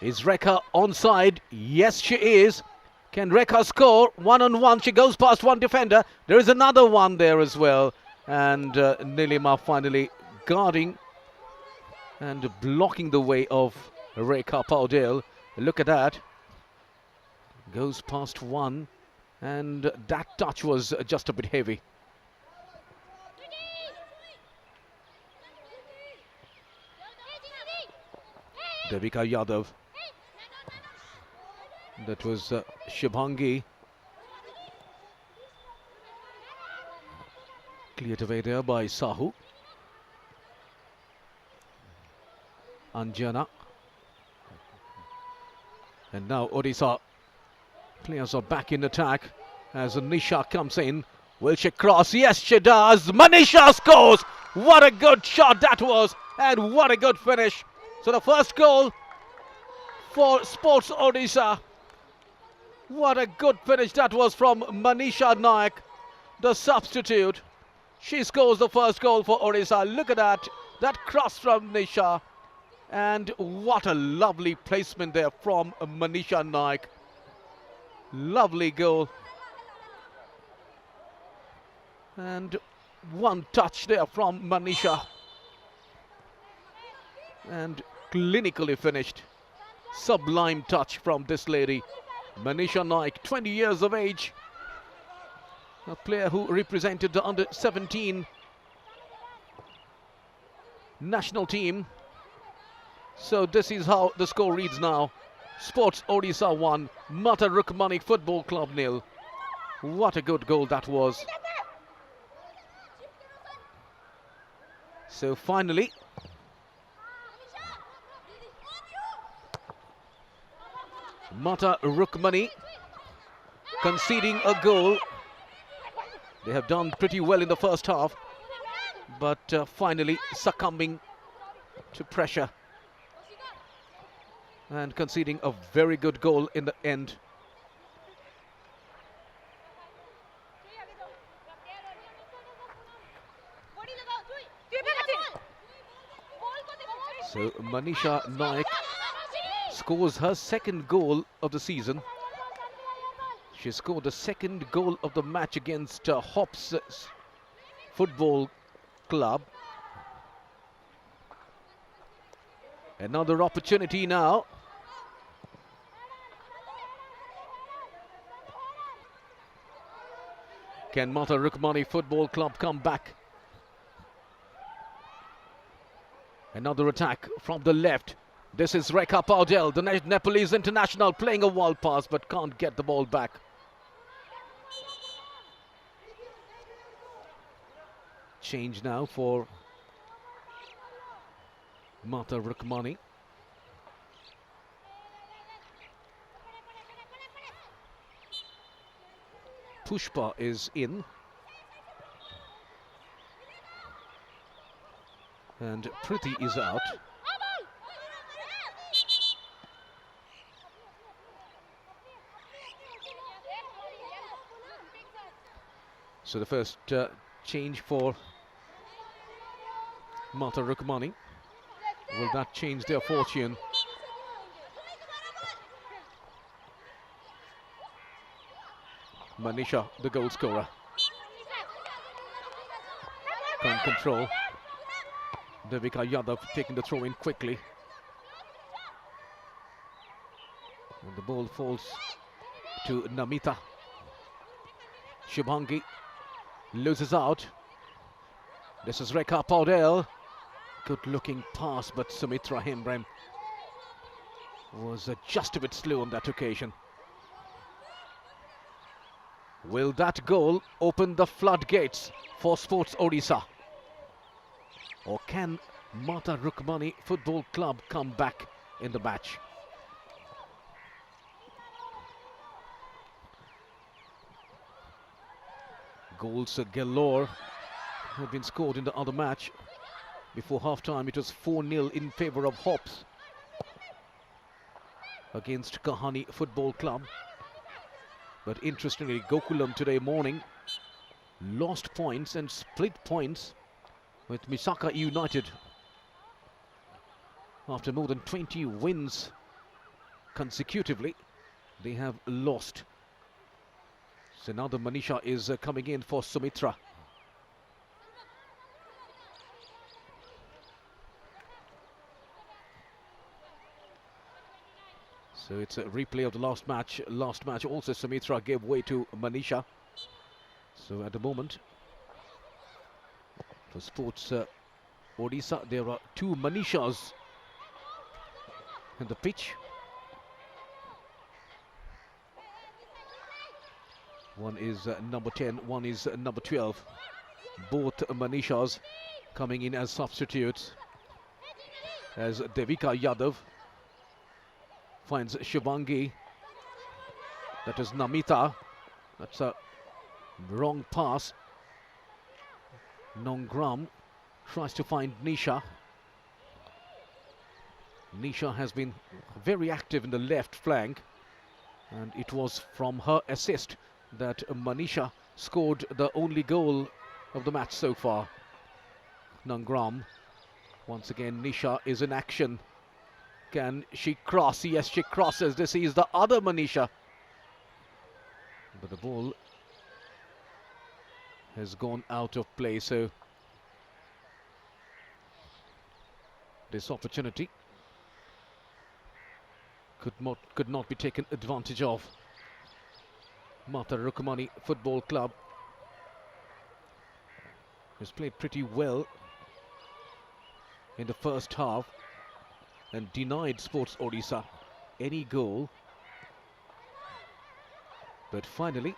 Speaker 1: Is Rekha onside? Yes, she is. Can Rekha score? 1-on-1. She goes past one defender. There is another one there as well. And Nilima finally guarding and blocking the way of Rekha Paudale. Look at that. Goes past one. And that touch was just a bit heavy. Devika Yadav. That was Shubhangi. Cleared away there by Sahu. Anjana. And now Odisha players are back in attack as Nisha comes in. Will she cross? Yes, she does. Manisha scores. What a good shot that was, and what a good finish So the first goal for Sports Odisha. What a good finish that was from Manisha Naik, the substitute. She scores the first goal for Odisha. Look at that cross from Nisha. And what a lovely placement there from Manisha Naik. Lovely goal. And one touch there from Manisha. And clinically finished. Sublime touch from this lady. Manisha Naik, 20 years of age. A player who represented the under-17 national team. So this is how the score reads now. Sports Odisha 1, Mata Rukmani Football Club 0. What a good goal that was. So finally, Mata Rukmani conceding a goal. They have done pretty well in the first half, but finally succumbing to pressure and conceding a very good goal in the end. So Manisha Naik scores her second goal of the season. She scored the second goal of the match against Hops Football Club. Another opportunity now. Can Mata Rukmani Football Club come back? Another attack from the left. This is Rekha Paudel, the Nepalese international, playing a wall pass but can't get the ball back. Change now for Mata Rukmani. Pushpa is in. And Priti is out. So the first change for Mata Rukmani. Will that change their fortune? Manisha, the goal scorer. Can't control. Devika Yadav taking the throw in quickly. And the ball falls to Namita. Shubhangi loses out. This is Rekha Paudel. Good looking pass, but Sumitra Hembrem was just a bit slow on that occasion. Will that goal open the floodgates for Sports Odisha? Or can Mata Rukmani Football Club come back in the match? Goals galore have been scored in the other match. Before half-time, it was 4-0 in favour of Hops against Kahani Football Club. But interestingly, Gokulam today morning lost points and split points with Misaka United after more than 20 wins consecutively. They have lost. So now the Manisha is coming in for Sumitra. So it's a replay of the last match. Last match also Sumitra gave way to Manisha. So at the moment, for Sports Odisha, there are two Manishas in the pitch. One is number 10, one is number 12. Both Manishas coming in as substitutes, as Devika Yadav finds Shubhangi. That is Namita. That's a wrong pass. Nongram tries to find Nisha. Nisha has been very active in the left flank, and it was from her assist that Manisha scored the only goal of the match so far. Nangram, once again Nisha is in action. Can she cross? Yes, she crosses. This is the other Manisha. But the ball has gone out of play, so this opportunity could not be taken advantage of. Mata Rukmani Football Club has played pretty well in the first half and denied Sports Odisha any goal. But finally,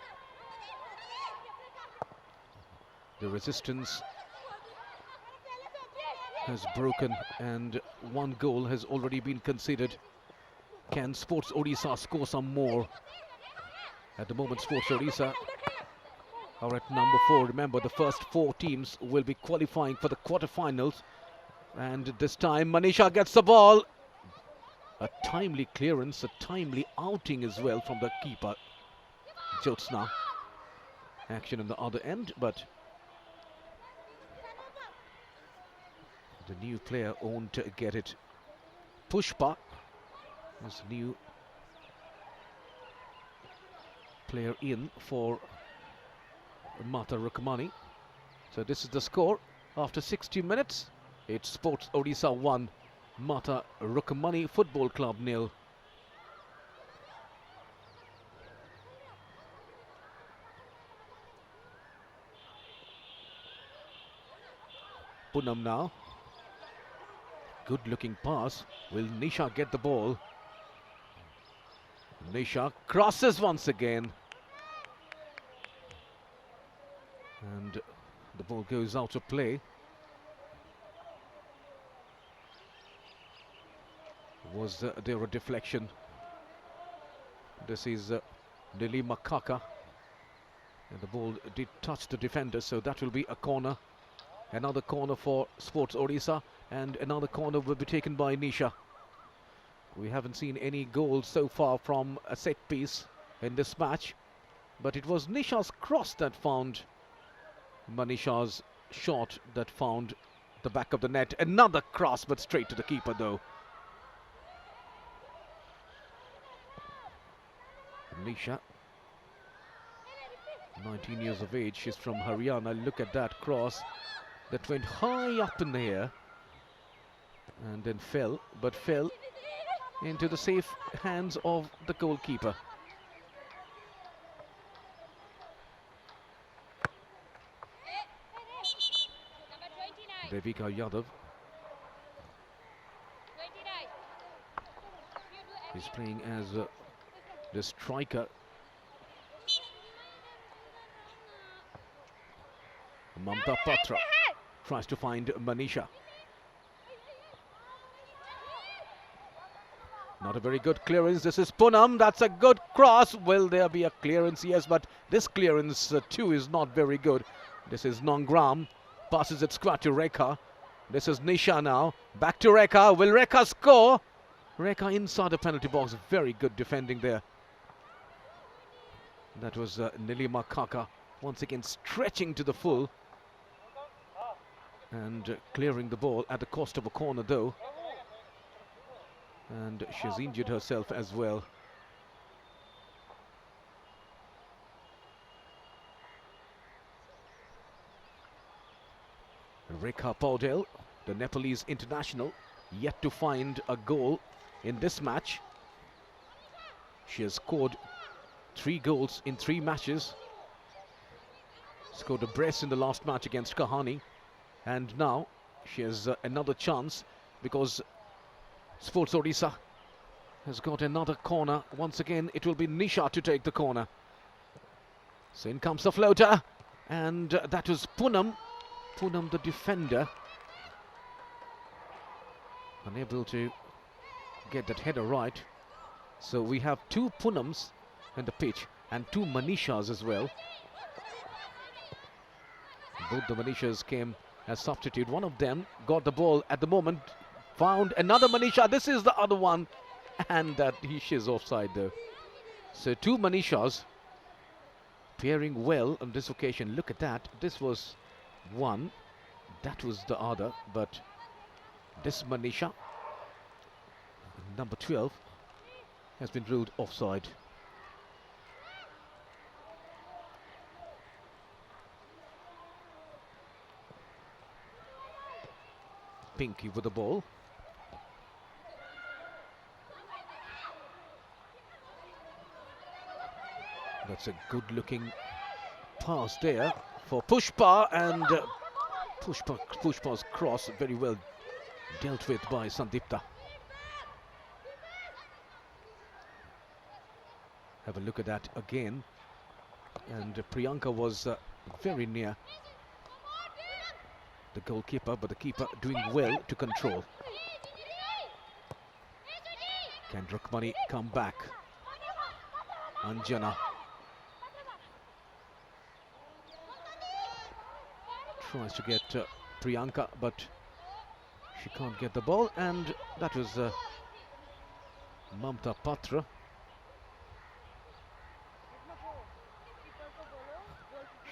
Speaker 1: the resistance has broken and one goal has already been conceded. Can Sports Odisha score some more? At the moment, Sports Odisha are at number 4. Remember, the first 4 teams will be qualifying for the quarterfinals. And this time, Manisha gets the ball. A timely clearance, a timely outing as well from the keeper, Jyotsna. Action on the other end, but the new player won't get it. Pushpa is new player in for Mata Rukmani. So this is the score after 60 minutes. It's Sports Odisha 1, Mata Rukmani Football Club 0. Poonam now. Good looking pass. Will Nisha get the ball? Nisha crosses once again. And the ball goes out of play. Was there a deflection? This is Nilima Kaka. And the ball did touch the defender, so that will be a corner. Another corner for Sports Odisha, and another corner will be taken by Nisha. We haven't seen any goals so far from a set piece in this match, but it was Nisha's cross that found Manisha's shot that found the back of the net. Another cross, but straight to the keeper though. Nisha, 19 years of age, she's from Haryana. Look at that cross that went high up in the air and then fell into the safe hands of the goalkeeper. Devika Yadav is playing as the striker. Mamta Patra tries to find Manisha. Not a very good clearance. This is Poonam. That's a good cross. Will there be a clearance? Yes, but this clearance too is not very good. This is Nangram. Passes it square to Rekha. This is Nisha now. Back to Rekha. Will Rekha score? Rekha inside the penalty box. Very good defending there. That was Nilima Kaka once again stretching to the full and clearing the ball at the cost of a corner though. And she's injured herself as well. Rekha Paudel, the Nepalese international, yet to find a goal in this match. She has scored 3 goals in 3 matches. Scored a brace in the last match against Kahani. And now she has another chance because Sports Odisha has got another corner. Once again, it will be Nisha to take the corner. So in comes the floater. And that was Poonam. Poonam, the defender, unable to get that header right. So we have 2 Poonams in the pitch and 2 Manishas as well. Both the Manishas came as substitute. One of them got the ball at the moment found another Manisha. This is the other one, and that she's offside though. So two Manishas pairing well on this occasion. Look at that. This was one, that was the other, but this Manisha, number 12, has been ruled offside. Pinky with the ball. That's a good-looking pass there for Pushpa, and Pushpa's cross very well dealt with by Sandipta. Have a look at that again, and Priyanka was very near the goalkeeper, but the keeper doing well to control. Can Rukmani come back? Anjana tries to get Priyanka, but she can't get the ball, and that was Mamta Patra.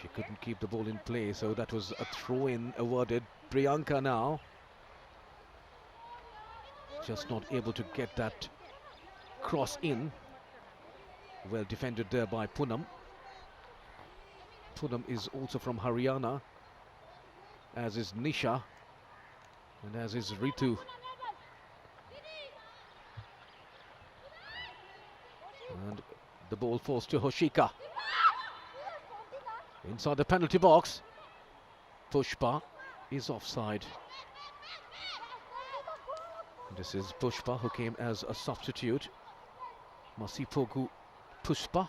Speaker 1: She couldn't keep the ball in play, so that was a throw-in awarded. Priyanka now just not able to get that cross in. Well defended there by Poonam. Poonam is also from Haryana, as is Nisha, and as is Ritu. And the ball falls to Hoshika. Inside the penalty box, Pushpa is offside. This is Pushpa, who came as a substitute. Masipogu Pushpa.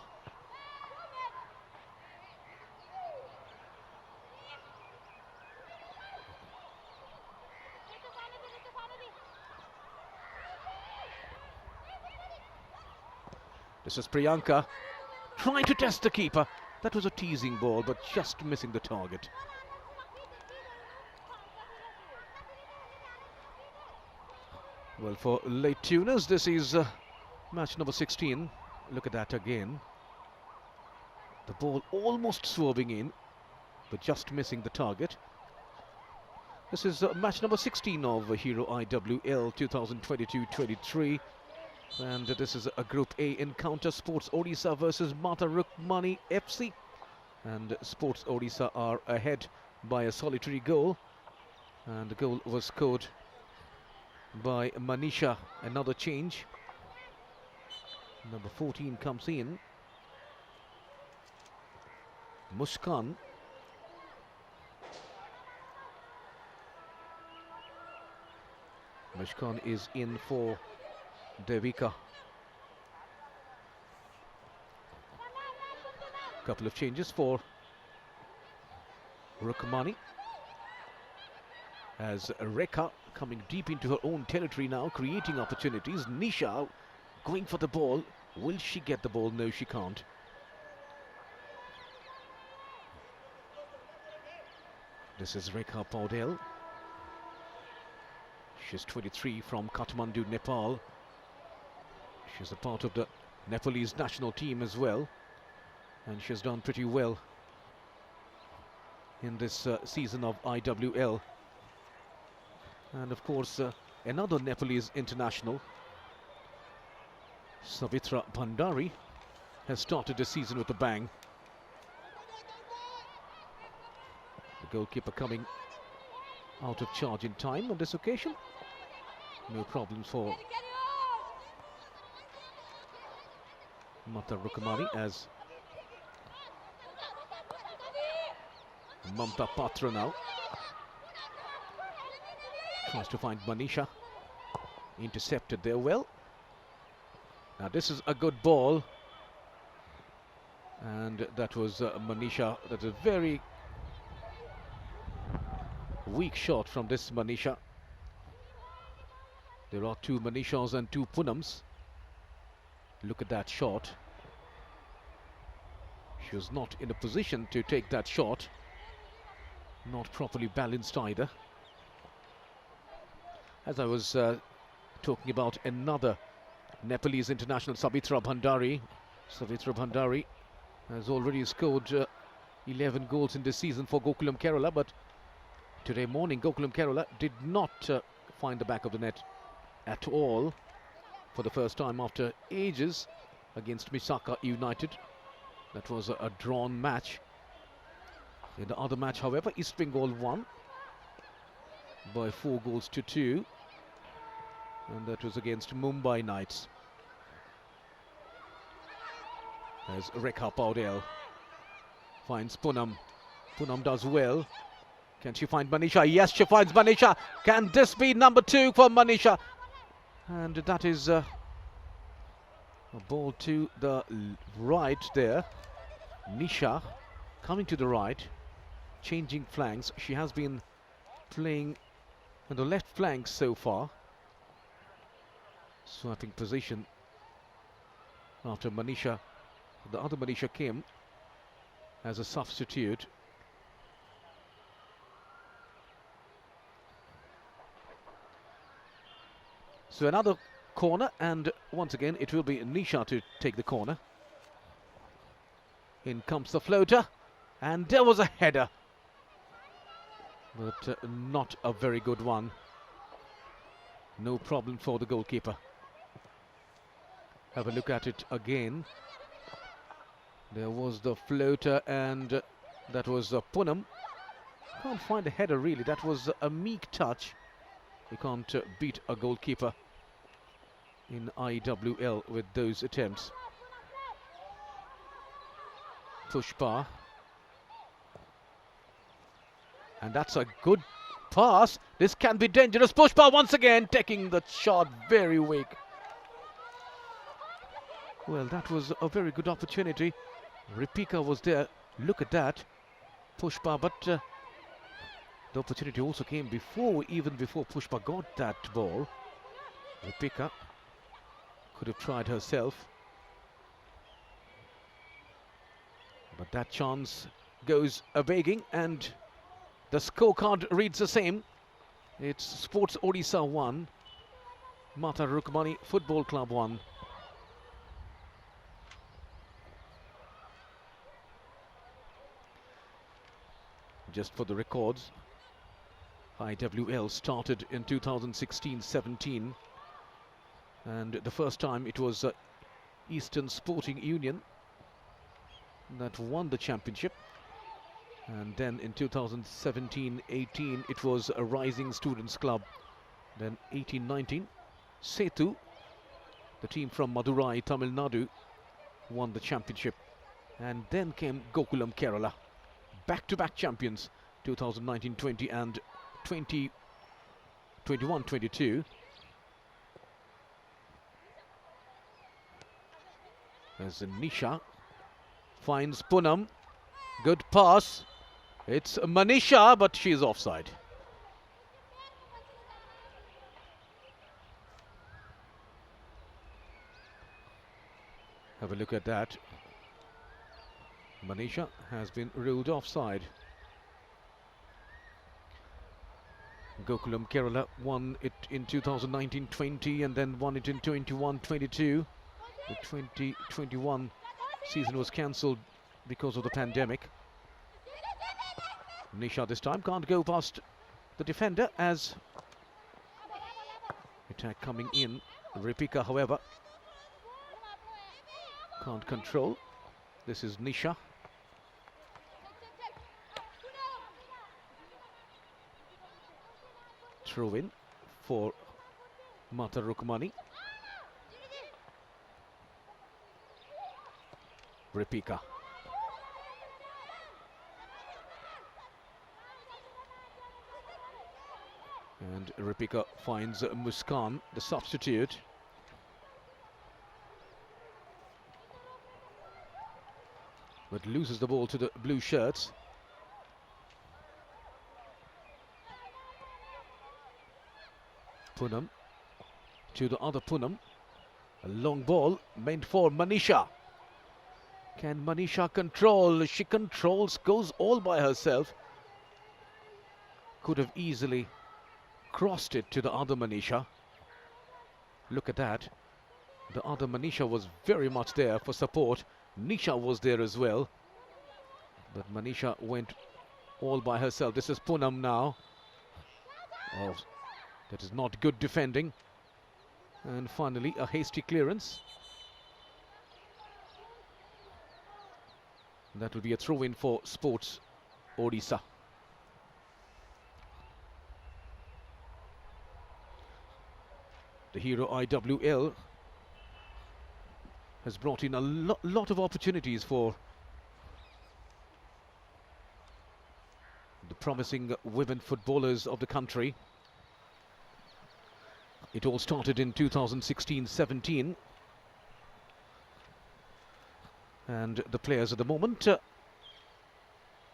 Speaker 1: This is Priyanka trying to test the keeper. That was a teasing ball, but just missing the target. Well, for late tuners, this is match number 16. Look at that again. The ball almost swerving in, but just missing the target. This is match number 16 of Hero IWL 2022-23. And this is a Group A encounter. Sports Odisha versus Mata Rukmani FC. And Sports Odisha are ahead by a solitary goal. And the goal was scored by Manisha. Another change. Number 14 comes in. Muskan. Muskan is in for Devika. Couple of changes for Rukmani, as Rekha coming deep into her own territory now, creating opportunities. Nisha going for the ball. Will she get the ball? No, she can't. This is Rekha Paudel. She's 23, from Kathmandu, Nepal. She's a part of the Nepalese national team as well, and she's done pretty well in this season of IWL. And of course, another Nepalese international, Savitra Bhandari, has started the season with a bang. The goalkeeper coming out of charge in time on this occasion. No problems for Mata Rukmani, as Mamta Patra now tries to find Manisha. Intercepted there well. Now this is a good ball, and that was Manisha. That's a very weak shot from this Manisha. There are two Manishas and two Poonams. Look at that shot. She was not in a position to take that shot. Not properly balanced either. As I was talking about another Nepalese international, Savitra Bhandari. Savitra Bhandari has already scored 11 goals in this season for Gokulam Kerala, but today morning Gokulam Kerala did not find the back of the net at all for the first time after ages against Misaka United. That was a drawn match. In the other match, however, East Bengal won by 4 goals to 2, and that was against Mumbai Knights. As Rekha Paudel finds Poonam. Poonam does well. Can she find Manisha? Yes, she finds Manisha. Can this be number 2 for Manisha? And that is a ball to the right there. Nisha coming to the right, changing flanks. She has been playing on the left flank so far. Swapping position after Manisha. The other Manisha came as a substitute. So another corner, and once again it will be Nisha to take the corner. In comes the floater, and there was a header, but not a very good one. No problem for the goalkeeper. Have a look at it again. There was the floater, and that was Poonam. Can't find a header really. That was a meek touch. You can't beat a goalkeeper in IWL with those attempts. Pushpa. And that's a good pass. This can be dangerous. Pushpa once again taking the shot very weak. Well, that was a very good opportunity. Ripika was there. Look at that. Pushpa, but the opportunity also came even before Pushpa got that ball. Ripika could have tried herself, but that chance goes a-begging, and the scorecard reads the same. It's Sports Odisha 1, Mata Rukmani Football Club 1. Just for the records, IWL started in 2016-17, and the first time it was Eastern Sporting Union that won the championship, and then in 2017-18 it was a Rising Students Club. Then 18-19, Setu, the team from Madurai, Tamil Nadu, won the championship, and then came Gokulam Kerala, back-to-back champions, 2019-20 and 2021-22. As Nisha finds Poonam, good pass. It's Manisha, but she's offside. Have a look at that. Manisha has been ruled offside. Gokulam Kerala won it in 2019-20 and then won it in 21-22. The 2021 season was cancelled because of the pandemic. Nisha this time can't go past the defender as attack coming in. Ripika, however, can't control. This is Nisha. Throw in for Mata Rukmani. Ripika. And Ripika finds Muskan, the substitute. But loses the ball to the blue shirts. Poonam to the other Poonam. A long ball meant for Manisha. Can Manisha control? She controls, goes all by herself. Could have easily crossed it to the other Manisha. Look at that. The other Manisha was very much there for support. Nisha was there as well. But Manisha went all by herself. This is Poonam now. Oh, that is not good defending. And finally, a hasty clearance. That will be a throw-in for Sports Odisha. The Hero IWL has brought in a lot of opportunities for the promising women footballers of the country. It all started in 2016-17. And the players at the moment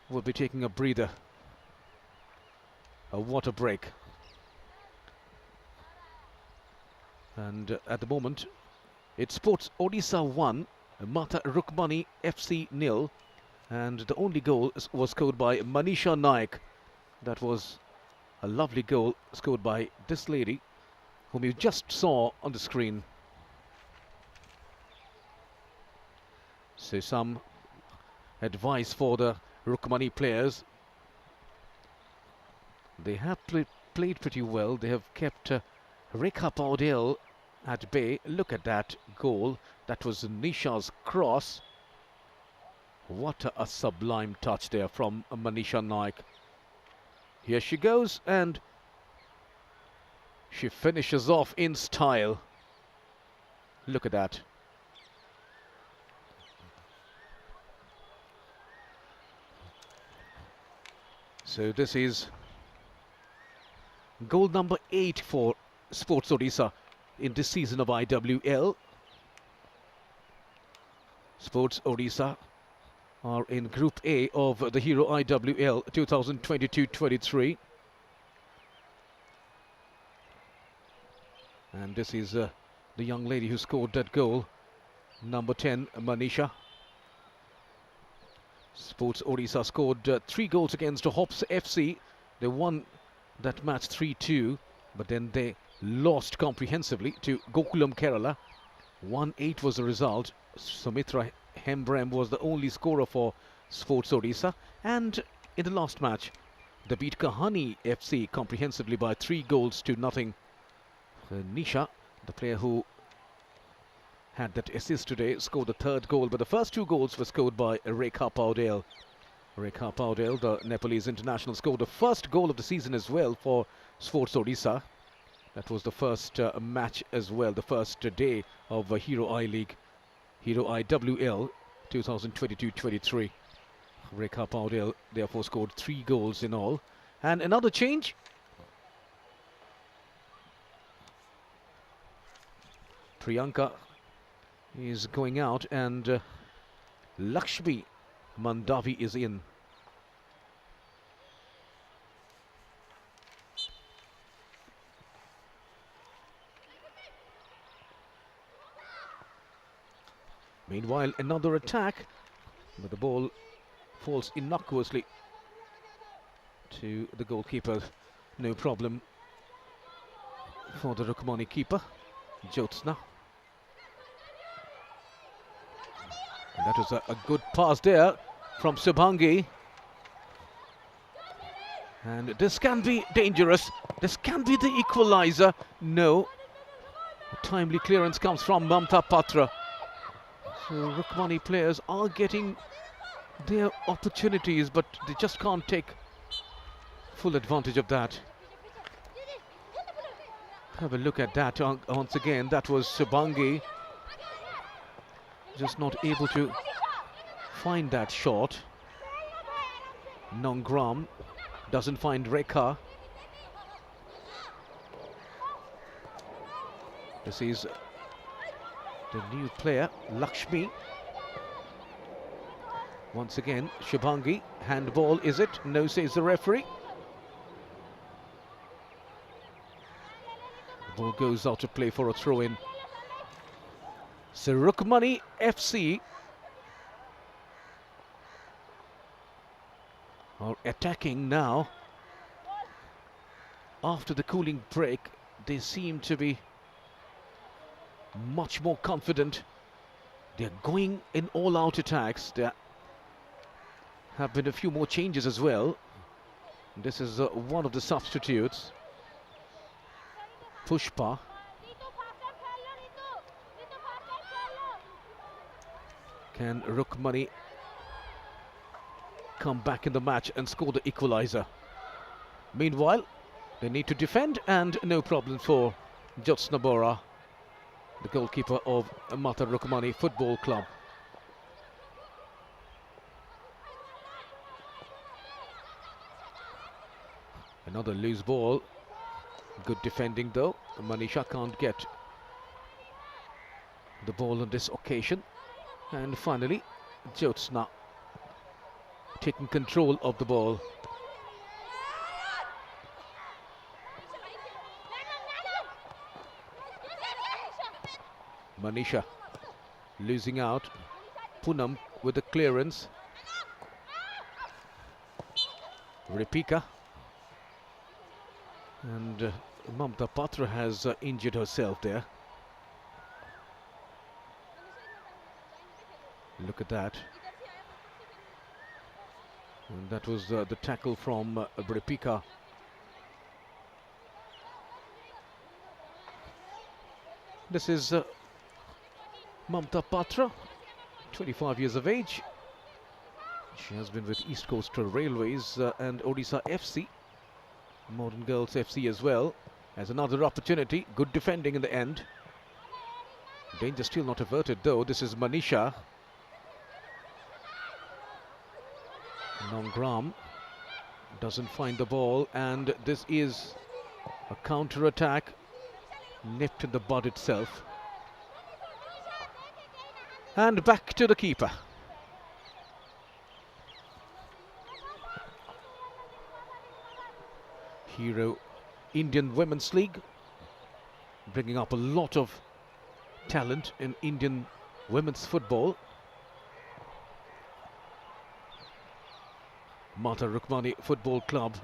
Speaker 1: will be taking a breather, a water break. And at the moment, it's Sports Odisha 1, Mata Rukmani FC 0. And the only goal was scored by Manisha Naik. That was a lovely goal scored by this lady, whom you just saw on the screen. So some advice for the Rukmani players. They have played pretty well. They have kept Rekha Paudel at bay. Look at that goal. That was Nisha's cross. What a sublime touch there from Manisha Naik. Here she goes, and she finishes off in style. Look at that. So this is goal number 8 for Sports Odisha in this season of IWL. Sports Odisha are in Group A of the Hero IWL 2022-23. And this is the young lady who scored that goal, number 10, Manisha. Sports Odisha scored 3 goals against Hops FC. They won that match 3-2, but then they lost comprehensively to Gokulam Kerala. 1-8 was the result. Sumitra Hembram was the only scorer for Sports Odisha. And in the last match, they beat Kahani FC comprehensively by 3-0. Nisha, the player who had that assist today, scored the 3rd goal, but the first 2 goals were scored by Rekha Paudel. Rekha Paudel, the Nepalese international, scored the first goal of the season as well for Sports Odisha. That was the first match as well, the first day of Hero I-League, Hero IWL 2022-23. Rekha Paudel therefore scored 3 goals in all. And another change. Priyanka is going out, and Lakshmi Mandavi is in. Meanwhile, another attack, but the ball falls innocuously to the goalkeeper. No problem for the Rukmani keeper, Jyotsna. And that was a good pass there from Subhangi. And this can be dangerous. This can be the equalizer. No. A timely clearance comes from Mamta Patra. So Rukmani players are getting their opportunities, but they just can't take full advantage of that. Have a look at that once again. That was Subhangi. Just not able to find that shot. Nongram doesn't find Rekha. This is the new player, Lakshmi. Once again, Shubhangi. Handball, is it? No, says the referee. The ball goes out to play for a throw-in. So Rukmani FC are attacking now. after the cooling break, they seem to be much more confident. They're going in all-out attacks. There have been a few more changes as well. This is one of the substitutes, Pushpa. Can Rukmani come back in the match and score the equalizer? Meanwhile, they need to defend, and no problem for Jyotsna Bora, the goalkeeper of Mata Rukmani Football Club. Another loose ball. Good defending though. Manisha can't get the ball on this occasion. And finally, Jyotsna taking control of the ball. Manisha losing out. Poonam with the clearance. Ripika. And Mamta Patra has injured herself there. Look at that. And that was the tackle from Ripika. This is Mamta Patra, 25 years of age. She has been with East Coastal Railways and Odisha FC, Modern Girls FC as well. As another opportunity, good defending in the end. Danger still not averted though. This is Manisha. Nongram doesn't find the ball, and this is a counter-attack, nipped in the bud itself. And back to the keeper. Hero Indian Women's League, bringing up a lot of talent in Indian women's football. Mata Rukmani Football Club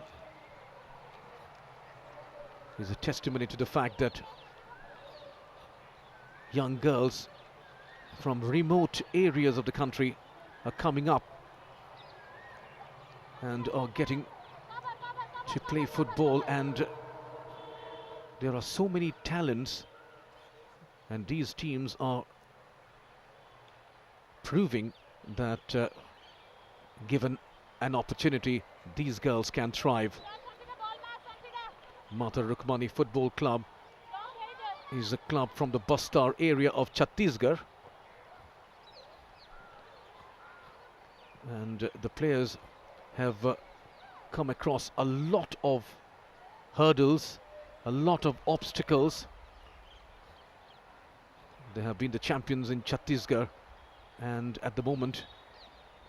Speaker 1: is a testimony to the fact that young girls from remote areas of the country are coming up and are getting to play football, and there are so many talents, and these teams are proving that given an opportunity, these girls can thrive. Mata Rukmani Football Club is a club from the Bastar area of Chhattisgarh, and the players have come across a lot of hurdles, a lot of obstacles. They have been the champions in Chhattisgarh, and at the moment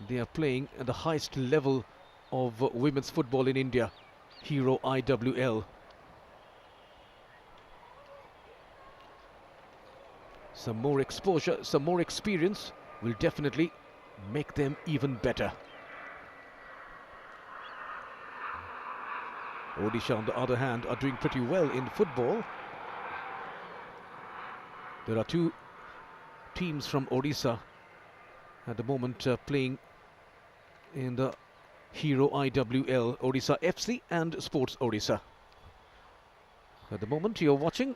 Speaker 1: they are playing at the highest level of women's football in India, Hero IWL. Some more exposure, some more experience will definitely make them even better. Odisha, on the other hand, are doing pretty well in football. There are two teams from Odisha at the moment playing in the Hero IWL, Odisha FC and Sports Odisha. At the moment you're watching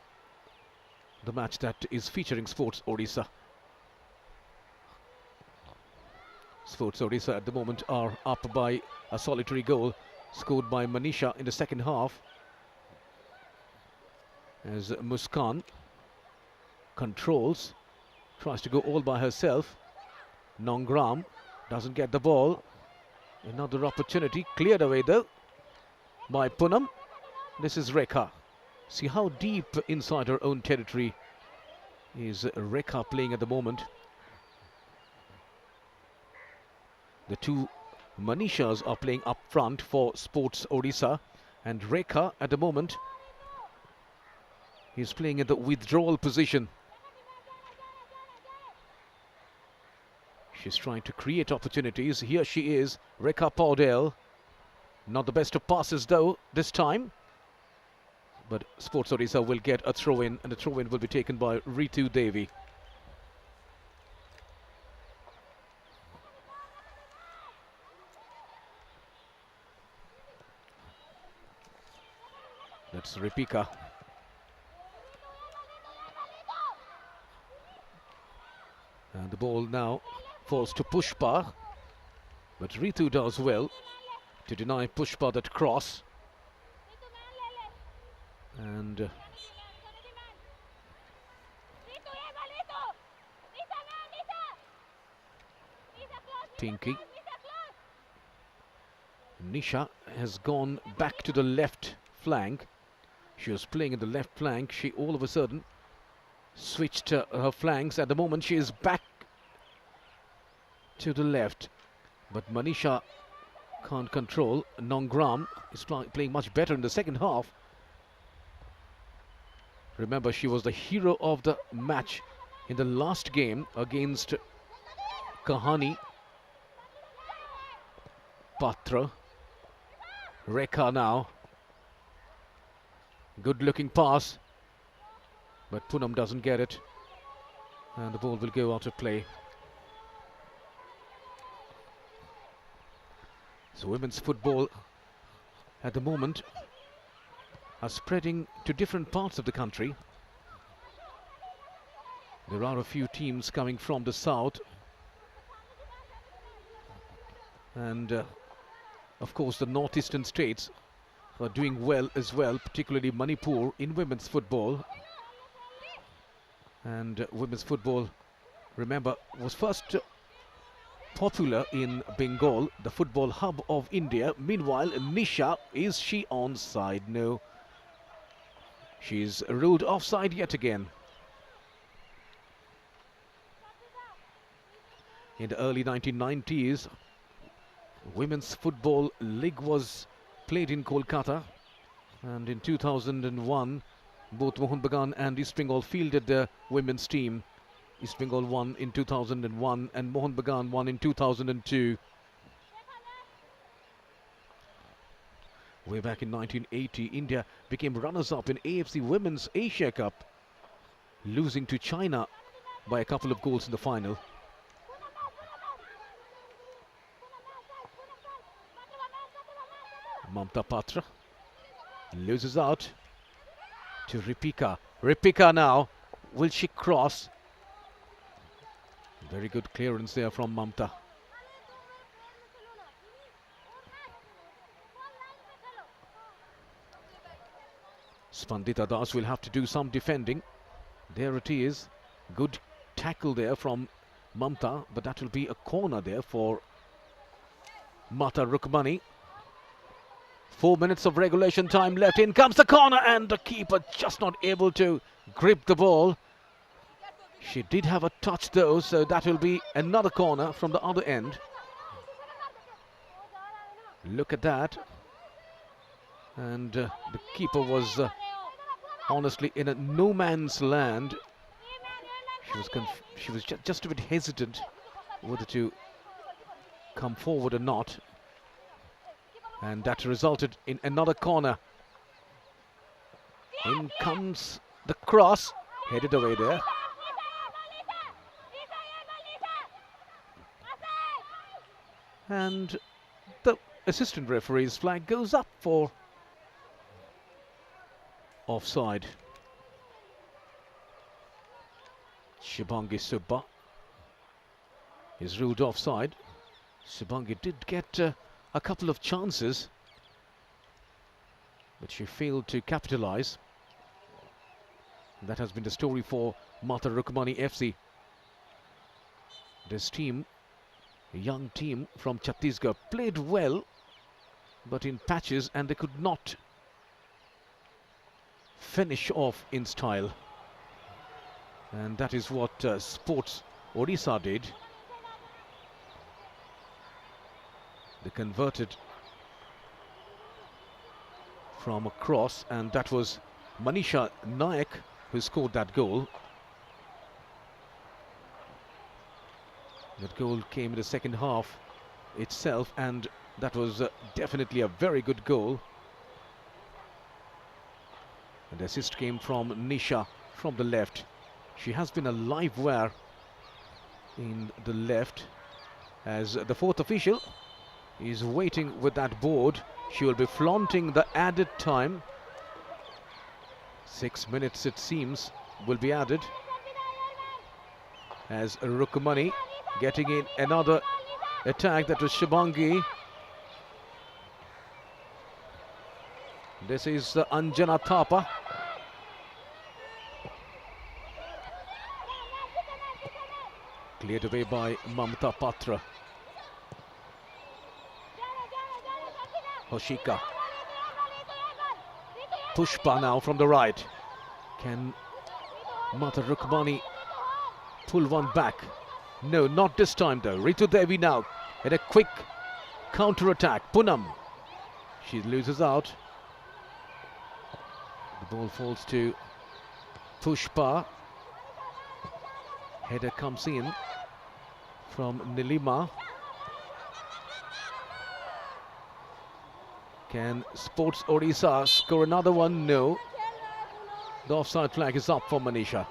Speaker 1: the match that is featuring Sports Odisha. Sports Odisha at the moment are up by a solitary goal scored by Manisha in the second half, as Muskan controls, tries to go all by herself. Nongram doesn't get the ball. Another opportunity cleared away though by Poonam. This is Rekha. See how deep inside her own territory is Rekha playing at the moment. The two Manishas are playing up front for Sports Odisha, and Rekha at the moment is playing in the withdrawal position. She's trying to create opportunities. Here she is, Rekha Paudel. Not the best of passes though this time. But Sports Odisha will get a throw-in, and the throw-in will be taken by Ritu Devi. That's Ripika. And the ball now falls to Pushpa. But Ritu does well to deny Pushpa that cross. And Pinky. Nisha has gone back to the left flank. She was playing in the left flank. She all of a sudden switched her flanks. At the moment she is back to the left. But Manisha can't control. Nongram is playing much better in the second half. Remember, she was the hero of the match in the last game against Kahani. Patra. Rekha now. Good looking pass. But Poonam doesn't get it. And the ball will go out of play. So women's football at the moment are spreading to different parts of the country. There are a few teams coming from the south. And of course the northeastern states are doing well as well, particularly Manipur in women's football. And women's football, remember, was first popular in Bengal, the football hub of India. Meanwhile, Nisha, is she onside? No. She's ruled offside yet again. In the early 1990s, Women's Football League was played in Kolkata. And in 2001, both Mohun Bagan and East Bengal fielded the women's team. East Bengal won in 2001 and Mohun Bagan won in 2002. Way back in 1980, India became runners-up in AFC Women's Asia Cup, losing to China by a couple of goals in the final. Mamta Patra loses out to Ripika. Ripika now, will she cross? Very good clearance there from Mamta. Spandita Das will have to do some defending. There it is. Good tackle there from Mamta, but that will be a corner there for Mata Rukmani. 4 minutes of regulation time left. In comes the corner, and the keeper just not able to grip the ball. She did have a touch though, so that will be another corner from the other end. Look at that. And the keeper was honestly in a no man's land. She was just a bit hesitant whether to come forward or not. And that resulted in another corner. In comes the cross, headed away there. And the assistant referee's flag goes up for offside. Shibangi Subba is ruled offside. Shibangi did get a couple of chances, but she failed to capitalize. That has been the story for Mata Rukmani FC. This team, a young team from Chhattisgarh, played well, but in patches, and they could not finish off in style. And that is what Sports Odisha did. They converted from a cross, and that was Manisha Nayak who scored that goal. That goal came in the second half itself, and that was definitely a very good goal. And the assist came from Nisha from the left. She has been a live wire in the left, as the fourth official is waiting with that board. She will be flaunting the added time. 6 minutes it seems will be added, as Rukmani getting in another attack. That was Shibangi. This is Anjana Thapa. Cleared away by Mamta Patra. Hoshika. Pushpa now from the right. Can Mata Rukmani pull one back? No, not this time though. Ritu Devi now in a quick counter attack. Poonam. She loses out. The ball falls to Pushpa. Header comes in from Nilima. Can Sports Odisha score another one? No. The offside flag is up for Manisha.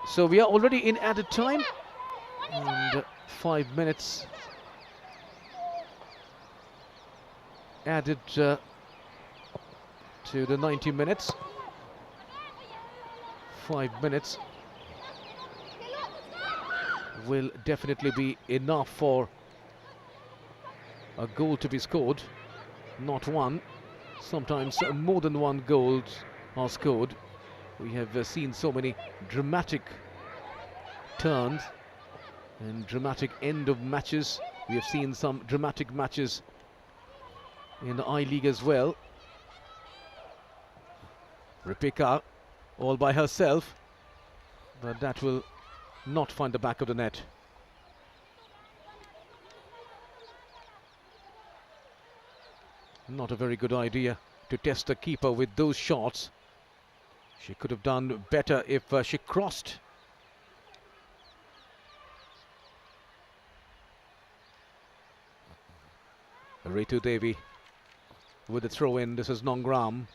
Speaker 1: So we are already in added time, and 5 minutes added to the 90 minutes. 5 minutes will definitely be enough for a goal to be scored. Not one, sometimes more than one goals are scored. We have seen so many dramatic turns and dramatic end of matches. We have seen some dramatic matches in the I-League as well. Ripika all by herself, but that will not find the back of the net. Not a very good idea to test the keeper with those shots. She could have done better if she crossed. Ritu Devi with the throw in. This is Nongram.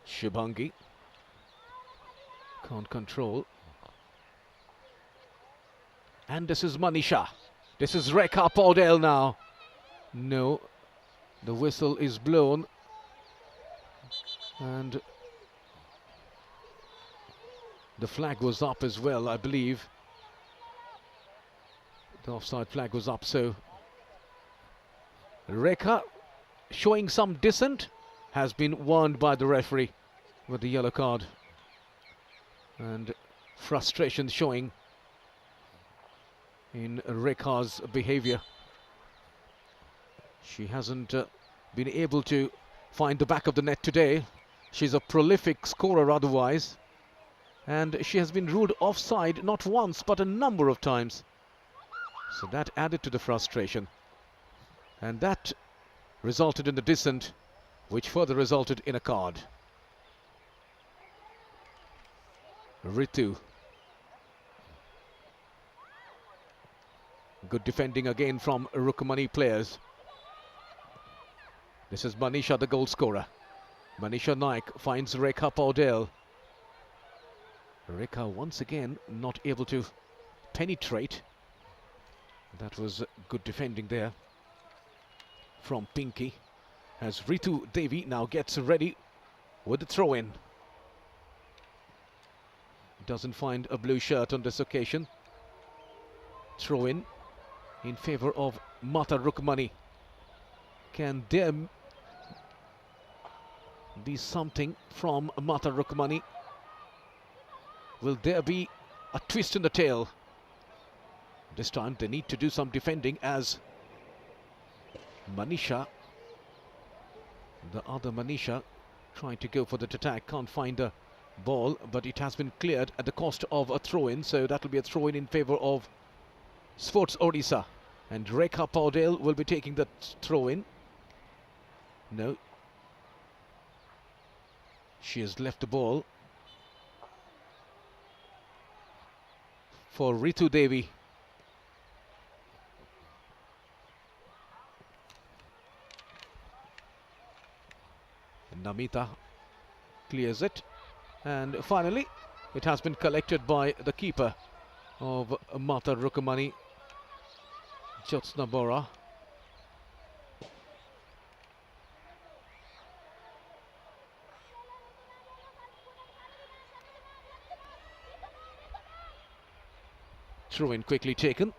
Speaker 1: Shibangi can't control. And this is Manisha. This is Rekha Paudel now. No, the whistle is blown. And the flag was up as well, I believe. The offside flag was up, so Rekha, showing some dissent, has been warned by the referee with the yellow card. And frustration showing in Rekha's behavior. She hasn't been able to find the back of the net today. She's a prolific scorer otherwise, and she has been ruled offside not once but a number of times. So that added to the frustration, and that resulted in the dissent, which further resulted in a card. Ritu. Good defending again from Rukmani players. This is Manisha, the goal scorer. Manisha Naik finds Rekha Paudel. Rekha once again not able to penetrate. That was good defending there from Pinky, as Ritu Devi now gets ready with the throw-in. Doesn't find a blue shirt on this occasion. Throw-in in favour of Mata Rukmani. Can there be something from Mata Rukmani? Will there be a twist in the tail? This time they need to do some defending, as Manisha, the other Manisha, trying to go for the attack, can't find a ball, but it has been cleared at the cost of a throw-in, so that will be a throw-in in favour of Sports Odisha, and Rekha Paudel will be taking that throw-in. No, She has left the ball for Ritu Devi. Namita clears it, and finally it has been collected by the keeper of Mata Rukmani, Jyotsna Bora. Throw in quickly taken.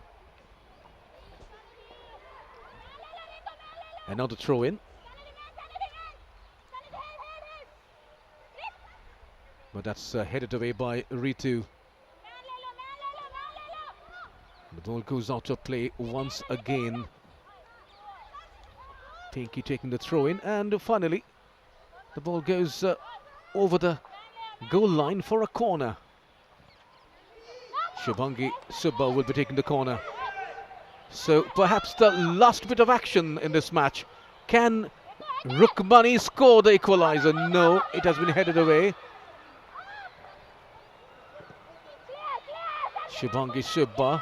Speaker 1: Another throw in. But that's headed away by Ritu. The ball goes out of play once again. Pinky taking the throw in, and finally the ball goes over the goal line for a corner. Shubhangi Subba will be taking the corner. So perhaps the last bit of action in this match. Can Rukmani score the equaliser? No, it has been headed away. Shubhangi Subba.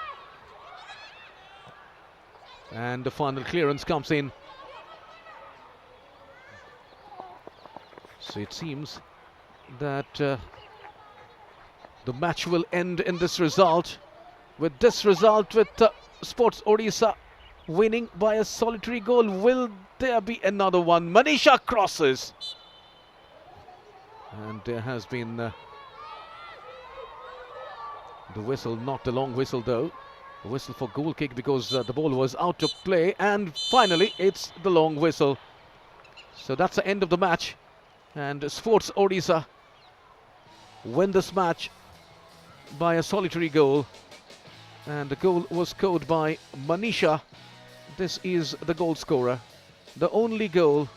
Speaker 1: And the final clearance comes in. So it seems that the match will end in this result. With this result, with Sports Odisha winning by a solitary goal. Will there be another one? Manisha crosses. And there has been the whistle, not the long whistle though. A whistle for goal kick because the ball was out of play. And finally, it's the long whistle. So that's the end of the match. And Sports Odisha win this match by a solitary goal. And the goal was scored by Manisha. This is the goal scorer. The only goal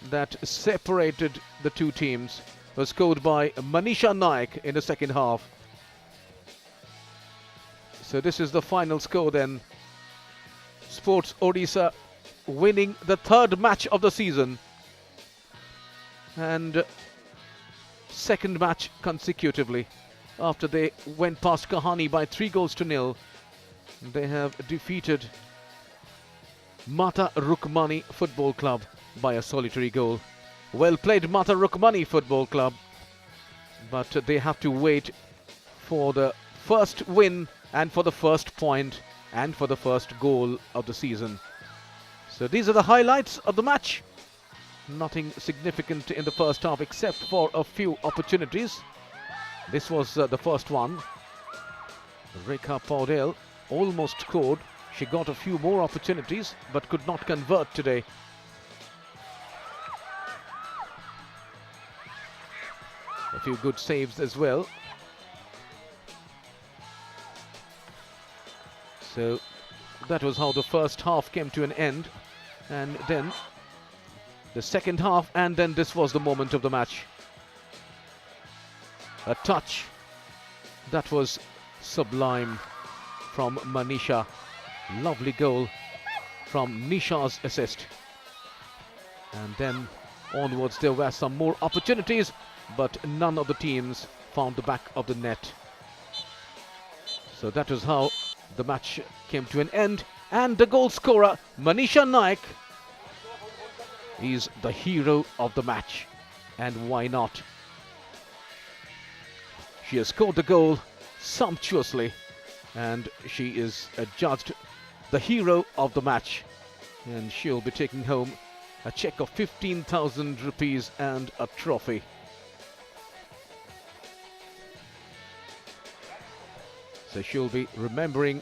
Speaker 1: that separated the two teams was scored by Manisha Naik in the second half. So this is the final score then. Sports Odisha winning the third match of the season. And second match consecutively. After they went past Kahani by 3-0. They have defeated Mata Rukmani Football Club by a solitary goal. Well played, Mata Rukmani Football Club. But they have to wait for the first win and for the first point and for the first goal of the season. So these are the highlights of the match. Nothing significant in the first half except for a few opportunities. This was the first one. Rekha Paudel almost scored. She got a few more opportunities but could not convert today. A few good saves as well. So that was how the first half came to an end. And then the second half, and then this was the moment of the match. A touch that was sublime from Manisha. Lovely goal from Nisha's assist. And then onwards there were some more opportunities, but none of the teams found the back of the net. So that was how the match came to an end. And the goal scorer, Manisha Naik, is the hero of the match. And why not? She has scored the goal sumptuously, and she is adjudged the hero of the match. And she'll be taking home a cheque of 15,000 rupees and a trophy. So she'll be remembering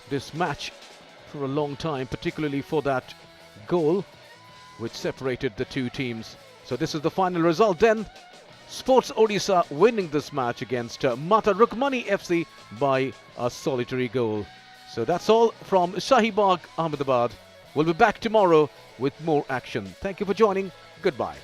Speaker 1: this match for a long time, particularly for that goal which separated the two teams. So this is the final result then. Sports Odisha winning this match against Mata Rukmani FC by a solitary goal. So that's all from Shahibagh, Ahmedabad. We'll be back tomorrow with more action. Thank you for joining. Goodbye.